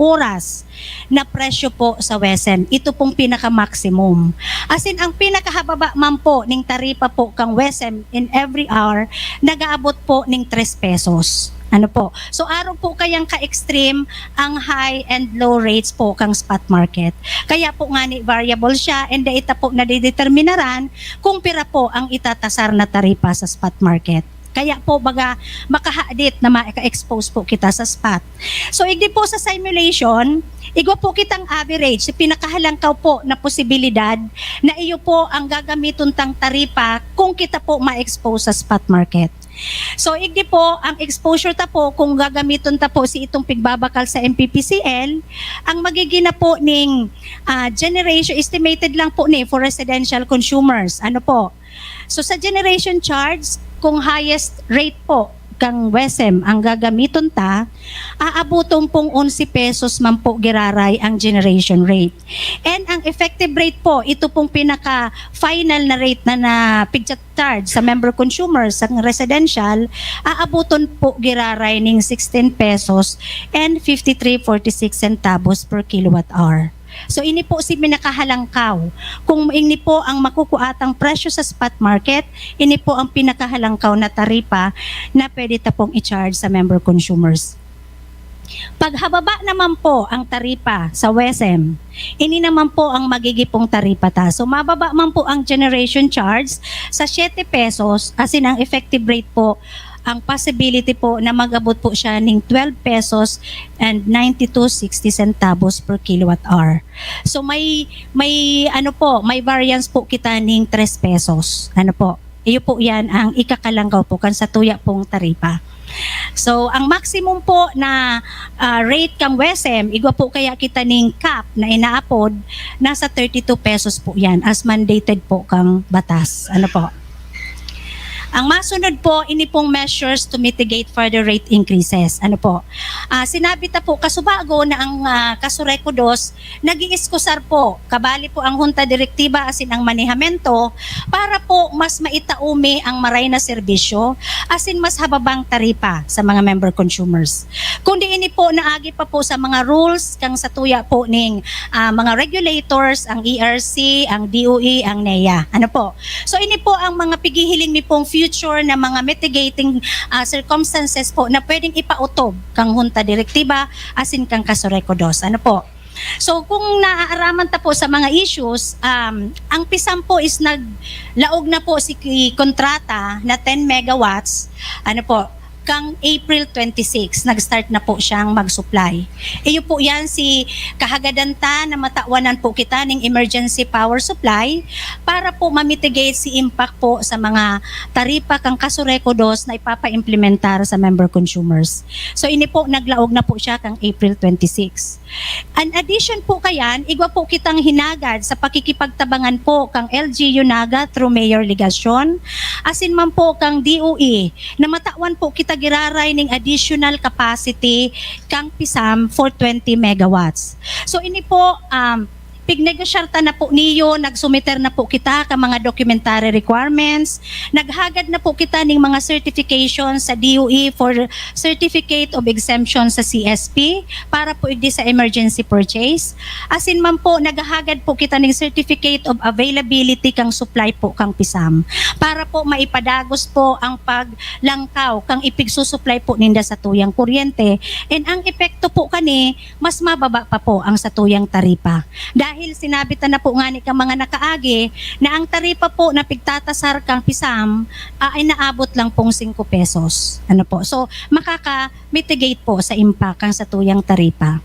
oras na presyo po sa WESM. Ito pong pinaka-maximum. As in, ang pinakahababa man po ning taripa po kang WESM in every hour, nag-aabot po ning 3 pesos. Ano po? So araw po kayang ka-extreme ang high and low rates po kang spot market. Kaya po nga ni variable siya and ita po na dideterminaran kung pira po ang itatasar na taripa sa spot market. Kaya po baga makahaadit na maka-expose po kita sa spot. So igdi po sa simulation, igwa po kitang average, pinakahalangkaw po na posibilidad na iyo po ang gagamiton tang taripa kung kita po ma-expose sa spot market. So igdi po ang exposure ta po kung gagamiton ta po si itong pigbabakal sa MPPCL, ang magiging na po ning generation estimated lang po ni for residential consumers. Ano po? So sa generation charge, kung highest rate po kang WESM ang gagamiton ta, aabuton pong 11 pesos man po giraray ang generation rate. And ang effective rate po, ito pong pinaka-final na rate na pigchat charge sa member consumers sa residential, aabuton po giraray ning 16 pesos and 53.46 centavos per kilowatt hour. So ini po si pinakahalangkaw. Kung ini po ang makukuatang presyo sa spot market, ini po ang pinakahalangkaw na taripa na pwede ta pong i-charge sa member consumers. Paghababa naman po ang taripa sa WESM, ini naman po ang magigipong taripa ta. So mababa man po ang generation charge sa 7 pesos, as in ang effective rate po, ang possibility po na mag-abot po siya ng 12 pesos and 92.60 centavos per kilowatt hour. So may variance po kita ng 3 pesos. Ano po? Iyo po yan ang ikakalanggaw po kan sa tuya pong taripa. So ang maximum po na rate kang WESM, igwa po kaya kita ning cap na inaapod, nasa 32 pesos po yan as mandated po kang batas. Ano po? Ang masunod po, ini pong measures to mitigate further rate increases. Ano po? Sinabi ta po, kasubago na ang Kasureco 2, nag-iiskusar po, kabali po ang Junta Direktiba asin ang manehamento, para po mas maitaumi ang maray na serbisyo, asin mas hababang taripa sa mga member consumers. Kundi ini po, naagi pa po sa mga rules, kang satuya po ning mga regulators, ang ERC, ang DOE, ang NEA. Ano po? So ini po ang mga pigihiling mi pong future na mga mitigating circumstances po na pwedeng ipautob kang Junta Direktiba asin kang Kasureco 2. Ano po? So kung naaaraman ta po sa mga issues, ang PISAM po is naglaog na po si kontrata na 10 megawatts. Ano po? Kang April 26, nag-start na po siyang mag-supply. Iyo po yan si kahagadanta na matawanan po kita ng emergency power supply para po mamitigate si impact po sa mga taripa kang Kasureco 2 na ipapa-implementar sa member consumers. So ini po, naglaog na po siya kang April 26. An addition po kayan, igwa po kitang hinagad sa pakikipagtabangan po kang LGU Naga through Mayor Ligasyon, asin man po kang DOE na matawan po kita giraray ng additional capacity kang PISAM for 20 megawatts. So ini po, pignegosyarta na po niyo, nagsumiter na po kita ka mga documentary requirements, naghagad na po kita ng mga certification sa DOE for Certificate of Exemption sa CSP para po igdi sa emergency purchase. Asin man po, naghagad po kita ng Certificate of Availability kang supply po kang PISAM para po maipadagos po ang paglangkaw kang ipigsusupply po ninda sa tuyang kuryente, and ang epekto po kani, mas mababa pa po ang sa tuyang taripa. Dahil sinabi ta na po nga ni ka mga nakaagi na ang taripa po na pigtatasar kang PISAM ay naabot lang pong 5 pesos. Ano po? So makaka-mitigate po sa impact ang sa tuyang taripa.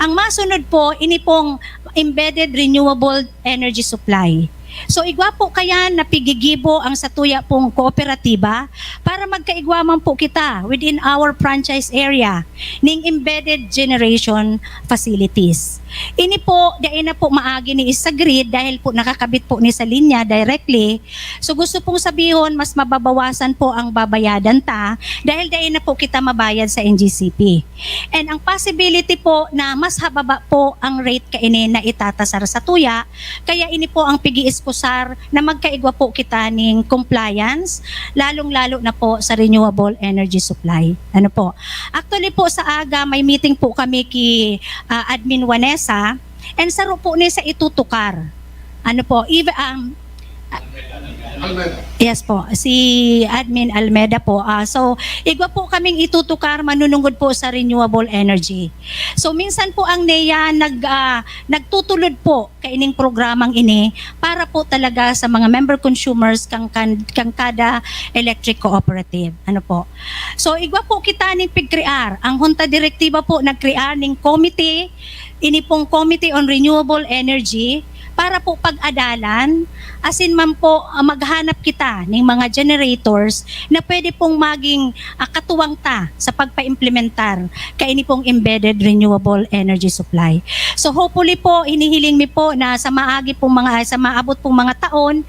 Ang masunod po, ini pong embedded renewable energy supply. So igwa po kaya napigigibo ang satuya pong kooperatiba para magkaigwaman po kita within our franchise area ning embedded generation facilities. Ini po, dahil na po maagi ni isa grid dahil po nakakabit po ni sa linya directly. So gusto pong sabihin, mas mababawasan po ang babayadan ta dahil na po kita mabayad sa NGCP. And ang possibility po na mas hababa po ang rate kaini na itatasar sa tuya, kaya ini po ang pigi-iskusar na magkaigwa po kita ning compliance, lalong-lalo na po sa renewable energy supply. Ano po? Actually po sa aga, may meeting po kami ki Admin Juanesa, and saro po ni sa itutukar. Ano po, Yes po, si Admin Almeda po. So, igwa po kaming itutukar manunungod po sa renewable energy. So, minsan po ang NEA nagtutulod po kaining programang ini para po talaga sa mga member consumers kang kada electric cooperative. Ano po? So, igwa po kita ning pigkrear. Ang Junta Direktiba po nagkrear ning committee, ini pong Committee on Renewable Energy, para po pag-adalan, asin man po maghanap kita ng mga generators na pwede pong maging katuwang ta sa pagpa-implementar kaini pong embedded renewable energy supply. So hopefully po, hinihiling mi po na sa maabot pong mga taon,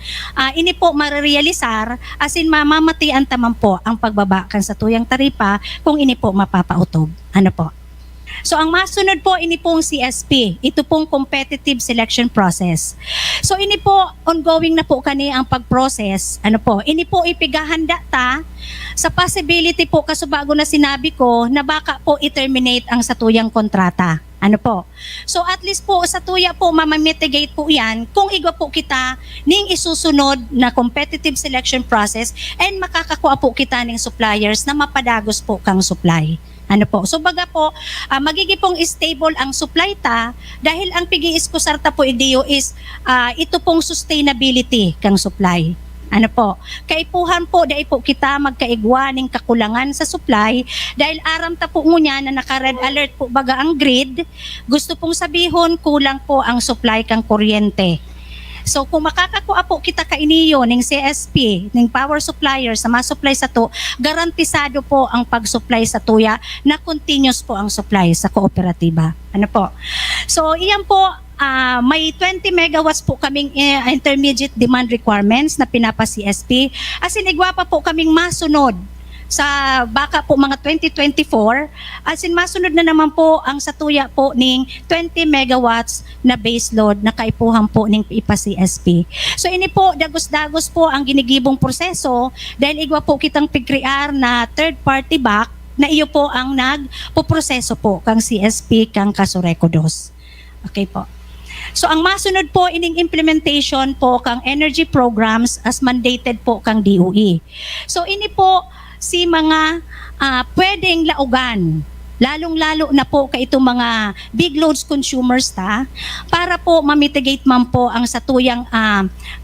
ini po marirealisar, asin mamamatian taman po ang pagbaba kan sa tuyang taripa kung ini po mapapautob. Ano po? So ang masunod po, ini pong CSP. Ito pong competitive selection process. So ini po, ongoing na po kani ang pag-process. Ano po, ini po ipigahanda ta sa possibility po, kasubago na sinabi ko, na baka po i-terminate ang satuyang kontrata. Ano po? So at least po sa tuya po mamamitigate po yan kung igwa po kita ning isusunod na competitive selection process and makakakuha po kita ning suppliers na mapadagos po kang supply. Ano po? So baga po, magiging pong stable ang supply ta dahil ang pigi-iskusarta po idiyo is ito pong sustainability kang supply. Ano po? Kaipuhan po, dahil po kita magkaigwa ng kakulangan sa supply dahil aram ta po ngunya na naka-red alert po baga ang grid, gusto pong sabihon kulang po ang supply kang kuryente. So kung makakakuha po kita kainiyo ng CSP, ng power supplier sa ma-supply sa to, garantisado po ang pag-supply sa tuya na continuous po ang supply sa kooperatiba. Ano po? So iyan po, may 20 megawatts po kaming intermediate demand requirements na pinapa-CSP. As in, igwa pa po kaming masunod sa baka po mga 2024, as in masunod na naman po ang satuya po ning 20 megawatts na base load na kaipuhan po ning ipa-CSP. So ini po, dagos-dagos po ang ginigibong proseso dahil igwa po kitang pigkrear na third party back na iyo po ang nagpoproseso po kang CSP kang Kasureco 2. Okay po. So ang masunod po ining implementation po kang energy programs as mandated po kang DOE. So ini po si mga pwedeng laugan, lalong-lalo na po kay itong mga big loads consumers para po mamitigate man po ang satuyang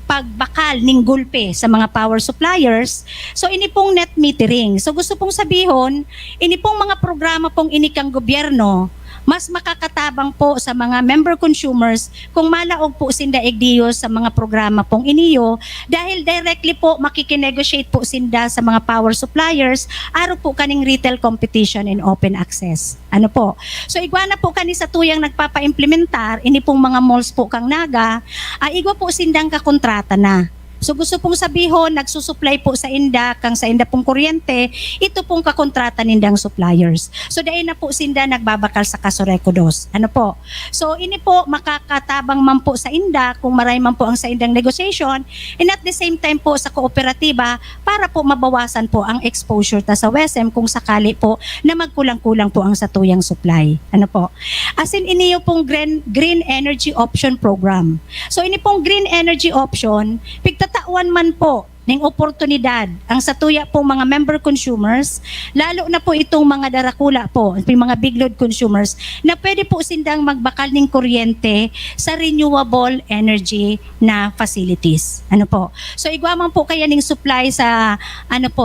pagbakal ng gulpe sa mga power suppliers. So ini pong net metering. So gusto pong sabihon, ini pong mga programa pong inikang gobyerno, mas makakatabang po sa mga member consumers kung malaog po sinda egdiyo sa mga programa pong iniyo dahil directly po makikinegotiate po sinda sa mga power suppliers aro po kaning retail competition and open access. Ano po? So igwa na po kani sa tuyang nagpapa-implementar, ini pong mga malls po kang naga, igwa po sindang kakontrata na. So gusto pong sabihon, nagsusupply po sa inda, kang sa inda pong kuryente, ito pong kakontrata nindang suppliers. So dahil na po sinda nagbabakal sa Kasureco 2. Ano po? So ini po makakatabang man po sa inda kung maray man po ang sa indang negotiation and at the same time po sa kooperatiba para po mabawasan po ang exposure ta sa WESM kung sakali po na magkulang-kulang po ang satuyang supply. Ano po? As in iniyo pong Green Energy Option Program. So ini pong Green Energy Option, tatawan man po ng oportunidad ang satuya pong mga member consumers, lalo na po itong mga darakula po, yung mga big load consumers, na pwede po sindang magbakal ng kuryente sa renewable energy na facilities. Ano po? So igwa man po kaya ng supply sa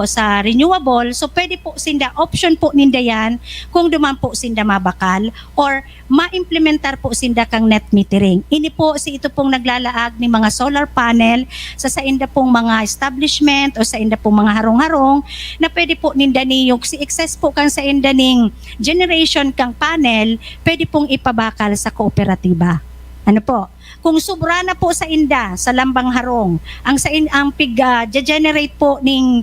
sa renewable, so pwede po sinda option po ninda yan kung duman po sinda mabakal or ma-implementar po sinda kang net metering. Ini po si ito pong naglalaag ng mga solar panel sa inda pong mga establishment o sa inda pong mga harong-harong na pwede po ninda niyong si excess po kang sa inda ning generation kang panel, pwede pong ipabakal sa kooperatiba. Ano po? Kung sobra na po sa inda, sa lambang harong, ang pig-generate po ning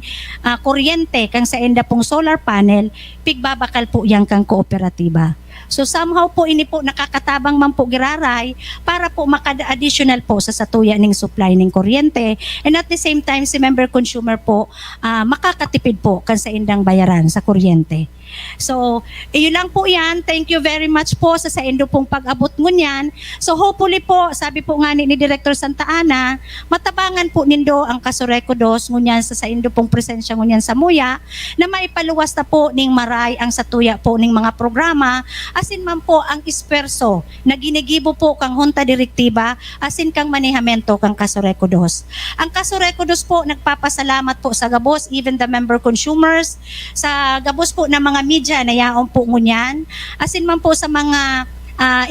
kuryente kang sa inda pong solar panel, pigbabakal po yang kang kooperatiba. So somehow po ini po nakakatabang man po giraray para po makada-additional po sa satuya ning supply ning kuryente, and at the same time si member consumer po makakatipid po kan sa indang bayaran sa kuryente. So, iyon lang po yan. Thank you very much po sa indo pong pag-abot ngunyan. So, hopefully po, sabi po nga ni Director Santa Ana, matabangan po nindo ang Kasureco 2 ngunyan sa indo pong presensya ngunyan sa Muya, na maipaluwas na po ning maray ang satuya po ning mga programa, asin man po ang isperso na ginigibo po kang Junta Direktiba, asin kang manehamento kang Kasureco 2. Ang Kasureco 2 po, nagpapasalamat po sa gabos, even the member consumers, sa gabos po ng mga media na yaon po ngunyan, asin man po sa mga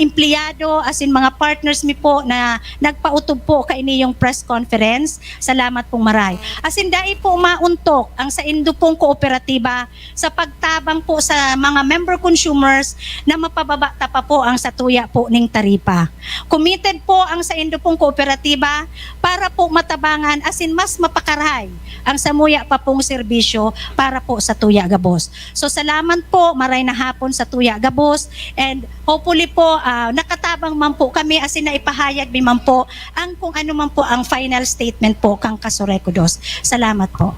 empleyado, asin mga partners mi po na nagpautob po kaini yung press conference. Salamat pong maray. Asin dai po mauntok ang sa indo pong kooperatiba sa pagtabang po sa mga member consumers na mapababa ta pa po ang satuya po ning taripa. Committed po ang sa indo pong kooperatiba para po matabangan asin mas mapakaray ang samuya pa pong serbisyo para po sa Tuya Gabos. So salamat po, maray na hapon sa Tuya Gabos, and hopefully po nakatabang man po kami asin na ipahayag mi man po ang kung ano man po ang final statement po kang Kasureco 2. Salamat po.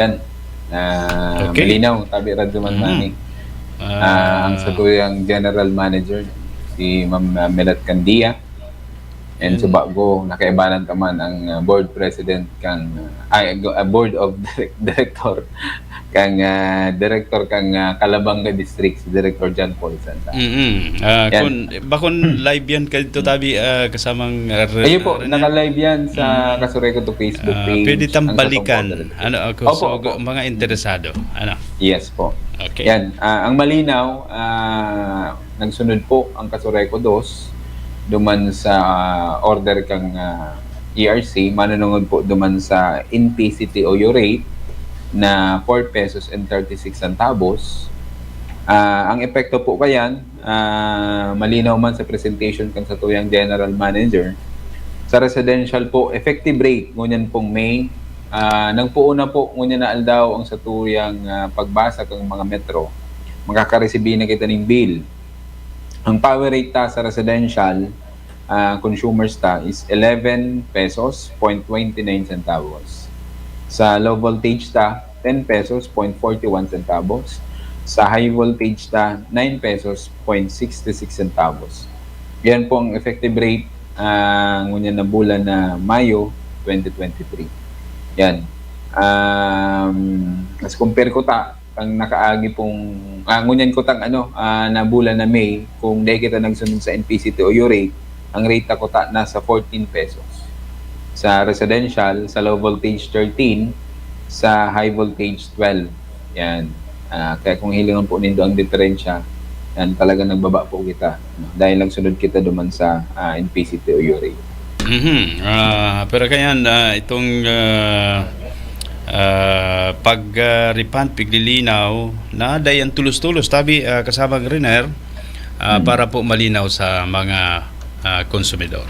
Yan. Okay. Malinaw, tabi Radyo Manmani. Ang satuyang General Manager, si Ma'am Melat Candia. And so bago nakaibanan taman ang board president kang board of director kang director kang Calabanga District, si Director John Paul Santa. Bakon live yan kadto tabi kasamang Ayun po, naka-live yan sa Kasureco to Facebook page. pwede tang ang balikan Opo, so, opo. mga interesado. Yes po. Okay. Yan, ang malinaw, nagsunod po ang Kasureco 2 duman sa order kang ERC, manunungod po duman sa NPCTOU rate na 4 pesos and 36 centavos. Ang epekto po kayan, malinaw man sa presentation kan sa tuyang General Manager, sa residential po, effective rate, ngunyan pong May, nagpuuna po, ngunyan na aldaw ang sa tuyang pagbasa kang mga metro, makakareceive na kita ng bill. Ang power rate ta sa residential consumers ta is 11 pesos 0.29 centavos. Sa low voltage ta 10 pesos 0.41 centavos. Sa high voltage ta 9 pesos 0.66 centavos. Yan po ang effective rate ngunyan na bulan na Mayo 2023. Yan. As compare ko ta ang nakaagi pong ngunyan ko tang na bulan na May, kung dahil kita nagsunod sa NPCTOU rate, ang rate ko ta nasa 14 pesos. Sa residential, sa low voltage 13, sa high voltage 12. Yan. Kaya kung hilingan po nindo ang diferensya, yan talaga nagbaba po kita. Dahil nagsunod kita duman sa NPCTOU rate. Pero kaya itong pag-refund, piglilinaw na dayan tulos-tulos tabi kasabang Riner para po malinaw sa mga konsumidor.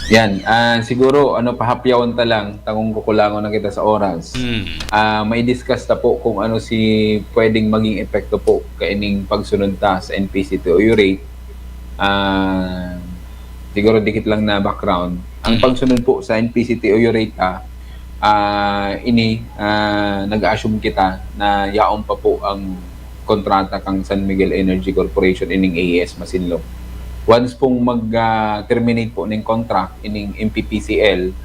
Yan, siguro pahapyawan ta lang tangong kukulangon na kita sa oras. May discuss ta po kung ano si pwedeng maging epekto po kaining pagsunod ta sa NPCTOU rate. Siguro dikit lang na background. Ang pagsunod po sa NPCTOU rate nag-assume kita na yaon pa po ang kontrata kang San Miguel Energy Corporation ining AES Masinloc. Once pong mag-terminate po ng contract ining MPPCL,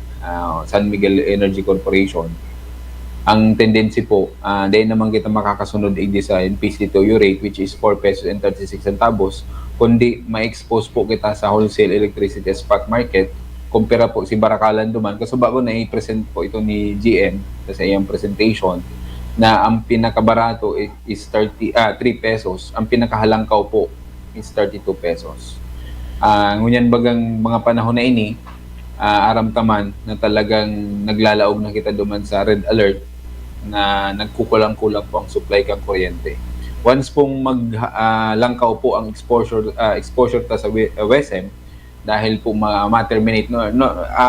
San Miguel Energy Corporation, ang tendency po, dahil naman kita makakasunod sa NPCTOU rate, which is 4 pesos and 36 centavos, kundi ma-expose po kita sa wholesale electricity spot market, kumpara po si Barakalan duman. Kasi bago na i-present po ito ni GM sa iyang presentation, na ang pinakabarato is 3 pesos, ang pinakahalangkaw po is 32 pesos. Ngunyan bagang mga panahon na ini, aramtaman na talagang naglalaog na kita duman sa red alert na nagkukulang-kulang po ang supply kang kuryente. Once pong maglangkaw po ang exposure ta sa WESM, dahil po ma-terminate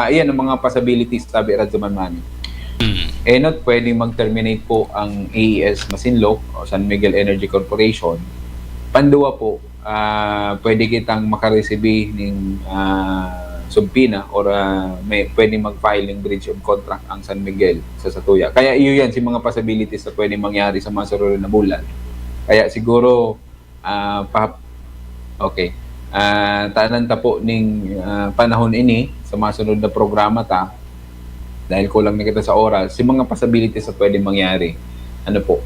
iyan ang mga possibilities sabi Radyo Manmani. Not pwedeng mag-terminate po ang AES Masinloc o San Miguel Energy Corporation. Panduwa po, pwede kitang makareceive ng subpoena or pwede mag-file ng breach of contract ang San Miguel sa Satuya. Kaya iyo yan, si mga possibilities na pwede mangyari sa mga sunod na bulan. Kaya siguro, taananta po ning panahon ini sa masunod na programa dahil kulang na kita sa oras, si mga possibilities na pwede mangyari. Ano po?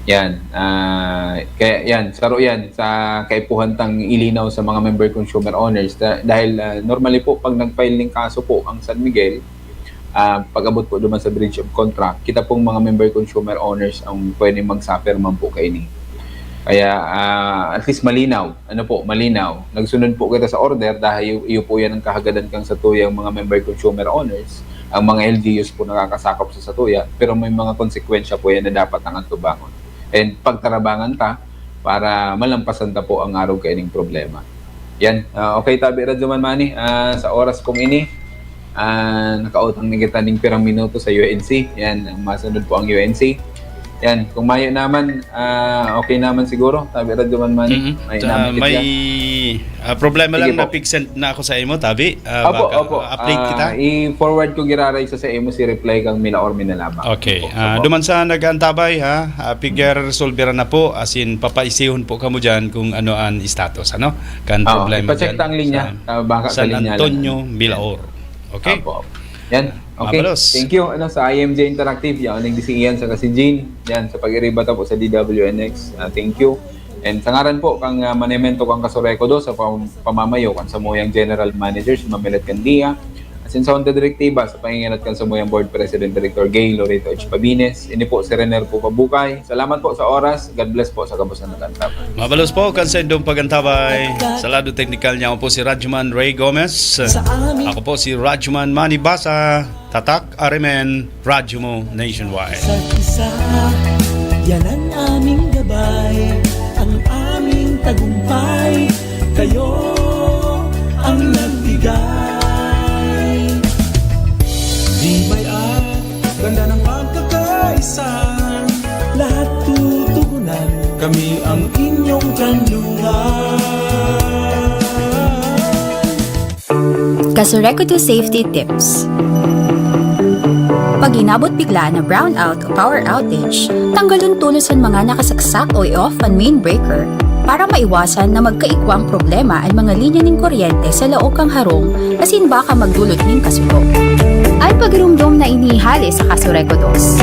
Kaya yan, saro yan sa kaipuhantang ilinaw sa mga member consumer owners dahil normally po pag nag-file ng kaso po ang San Miguel, pag-abot po duman sa breach of contract, kita pong mga member consumer owners ang pwede mag-suffer man po kaini. Kaya at least malinaw. Malinaw. Nagsunod po kita sa order dahil iyo po yan ang kahagadan kang Satuya ang mga member consumer owners. Ang mga LGUs po nakakasakop sa Satuya, pero may mga konsekwensya po yan na dapat ang tubangon. And pagtarabangan para malampasan po ang araw kaining problema. Yan. Okay, Tabi Radyoman Manny, sa oras pong ini, nakautang ni kita ng pirang minuto sa UNC. Yan, masunod po ang UNC. Yan, kung mayo naman, okay naman siguro. Tabi Radyoman Manny. May problema Sige lang na po. pig-send na ako sa imo, Tabi. Opo. Update kita. I-forward ko giraray sa imo si reply kang Mila or Minalaba. Okay. Opo. Duman sa nag-antabay figure resolver na po, as in papaisihon po kamo dyan kung ano ang status, ano? Kan problema ipacheck dyan ang linya. Baka San sa linya Antonio, Bilaor. Okay? Opo. Yan. Okay. Mabalos. Thank you sa IMJ Interactive. Yan ang disiyan sa kasi Jean. Yan sa pag-iribata po sa DWNX. Thank you. And sa ngaran po kang manemento kang Kasurekodo sa pamamayo kan sa moyang General Manager si Mamelet Candia. Asin sa Honda Direktiba sa panginganat kan sa moyang Board President Director Gay Loreto H. Pabines. Ini po si Renner po Pabukay. Salamat po sa oras. God bless po sa kabusan ng kantap. Mabalos po, kansendong pagantabay. Sa lado technical niya ako po si Radyoman Ray Gomez. Sa aming Ako po si Radyoman Manny Basa. Tatak Arimen, Radyo mo Nationwide. isa't isa, yan ang aming gabay, ang aming tagumpay, kayo ang nagbigay. Tibay at ganda ng pagkakaisa, lahat tutugunan, kami ang inyong kanlungan. Kasurekodo Safety Tips. Pag inabot bigla na brownout o power outage, tanggalon tulos ang mga nakasaksak o i-off ang main breaker para maiwasan na magkaikwang problema ang mga linya ng kuryente sa laok kang harong asin baka magdulot ng kasulo. Ay pagirumdom na inihali sa Kasurekodos.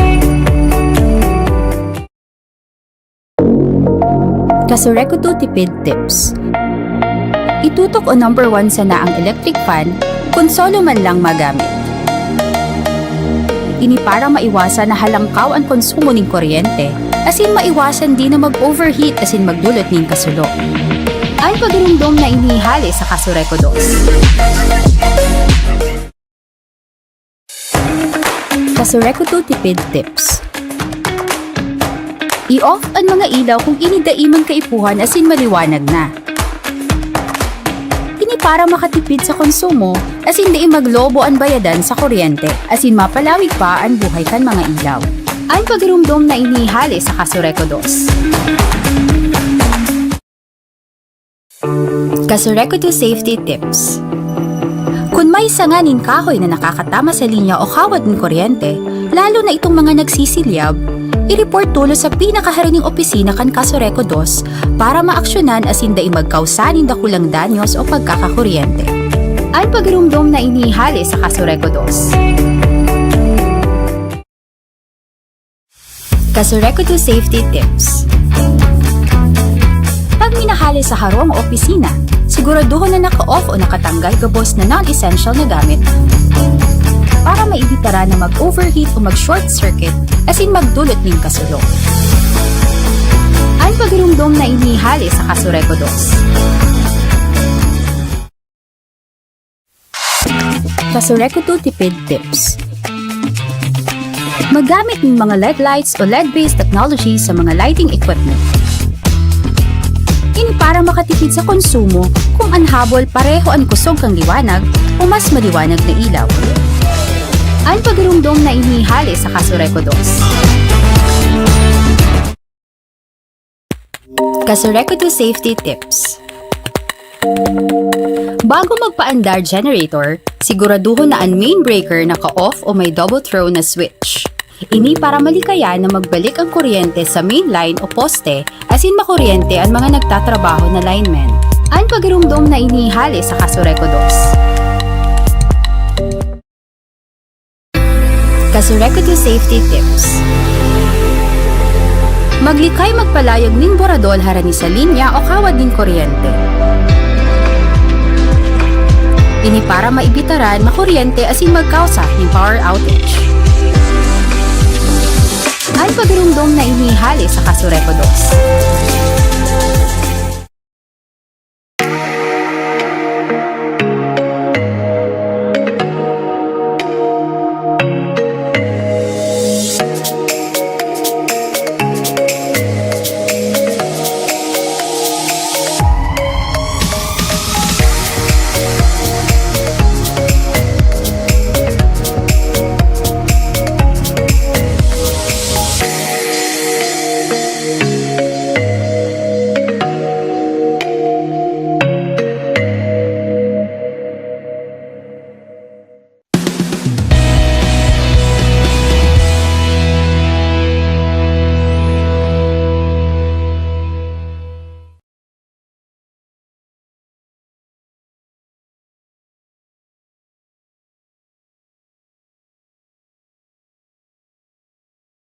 Kasurekodo Tipid Tips. Itutok o number 1 sana ang electric fan kung solo man lang magamit. Ini para maiwasan na halangkaw ang konsumo ng kuryente, asin maiwasan din na mag-overheat asin magdulot ng kasulo. Ay pagirumdom na inihali sa Kasurekodos. Kasurekodo Tipid Tips. I-off ang mga ilaw kung inidaiman kaipuhan asin maliwanag na. Para makatipid sa konsumo, asin di maglobo ang bayadan sa kuryente, asin mapalawig pa ang buhay kan mga ilaw. Ang pagirumdom na inihali sa Kasurekodos. Kasurekodo Safety Tips. Kung may sanganin kahoy na nakakatama sa linya o kawad ng kuryente, lalo na itong mga nagsisilyab, i-report tulo sa pinakaharining opisina kan Kasurekodos para maaksyonan asin dai magkausanin dakulang danyos o pagkakakuryente. Ang pagirumdom na inihali sa Kasurekodos. Kasurekodo Safety Tips. Pag minahali sa harong o opisina, siguraduhin na naka-off o nakatanggal gabos na non-essential na gamit para maibitara na mag-overheat o mag-short circuit asin magdulot ng kasulo. Ang pagirumdom na inihali sa Kasurekodos. Kasurekodo Tipid Tips. Magamit ng mga LED lights o LED-based technology sa mga lighting equipment. Ini para makatipid sa konsumo kung ang habol pareho ang kusog kang liwanag o mas maliwanag na ilaw. Ang pagirumdom na inihali sa Kasurekodos. Kasureco 2 Safety Tips. Bago magpaandar generator, siguraduhin na ang main breaker naka-off o may double throw na switch. Ini para malikaya na magbalik ang kuryente sa main line o poste asin makuryente ang mga nagtatrabaho na linemen. Ang pagirumdom na inihali sa Kasureco 2. Kasureco 2 Safety Tips. Maglikay magpalayag ning boradol harani sa linya o kawad ning kuryente. Ini para maibitaran makuryente asin magkausa ng power outage. Ang pagirumdom na inihali sa Kasureco 2.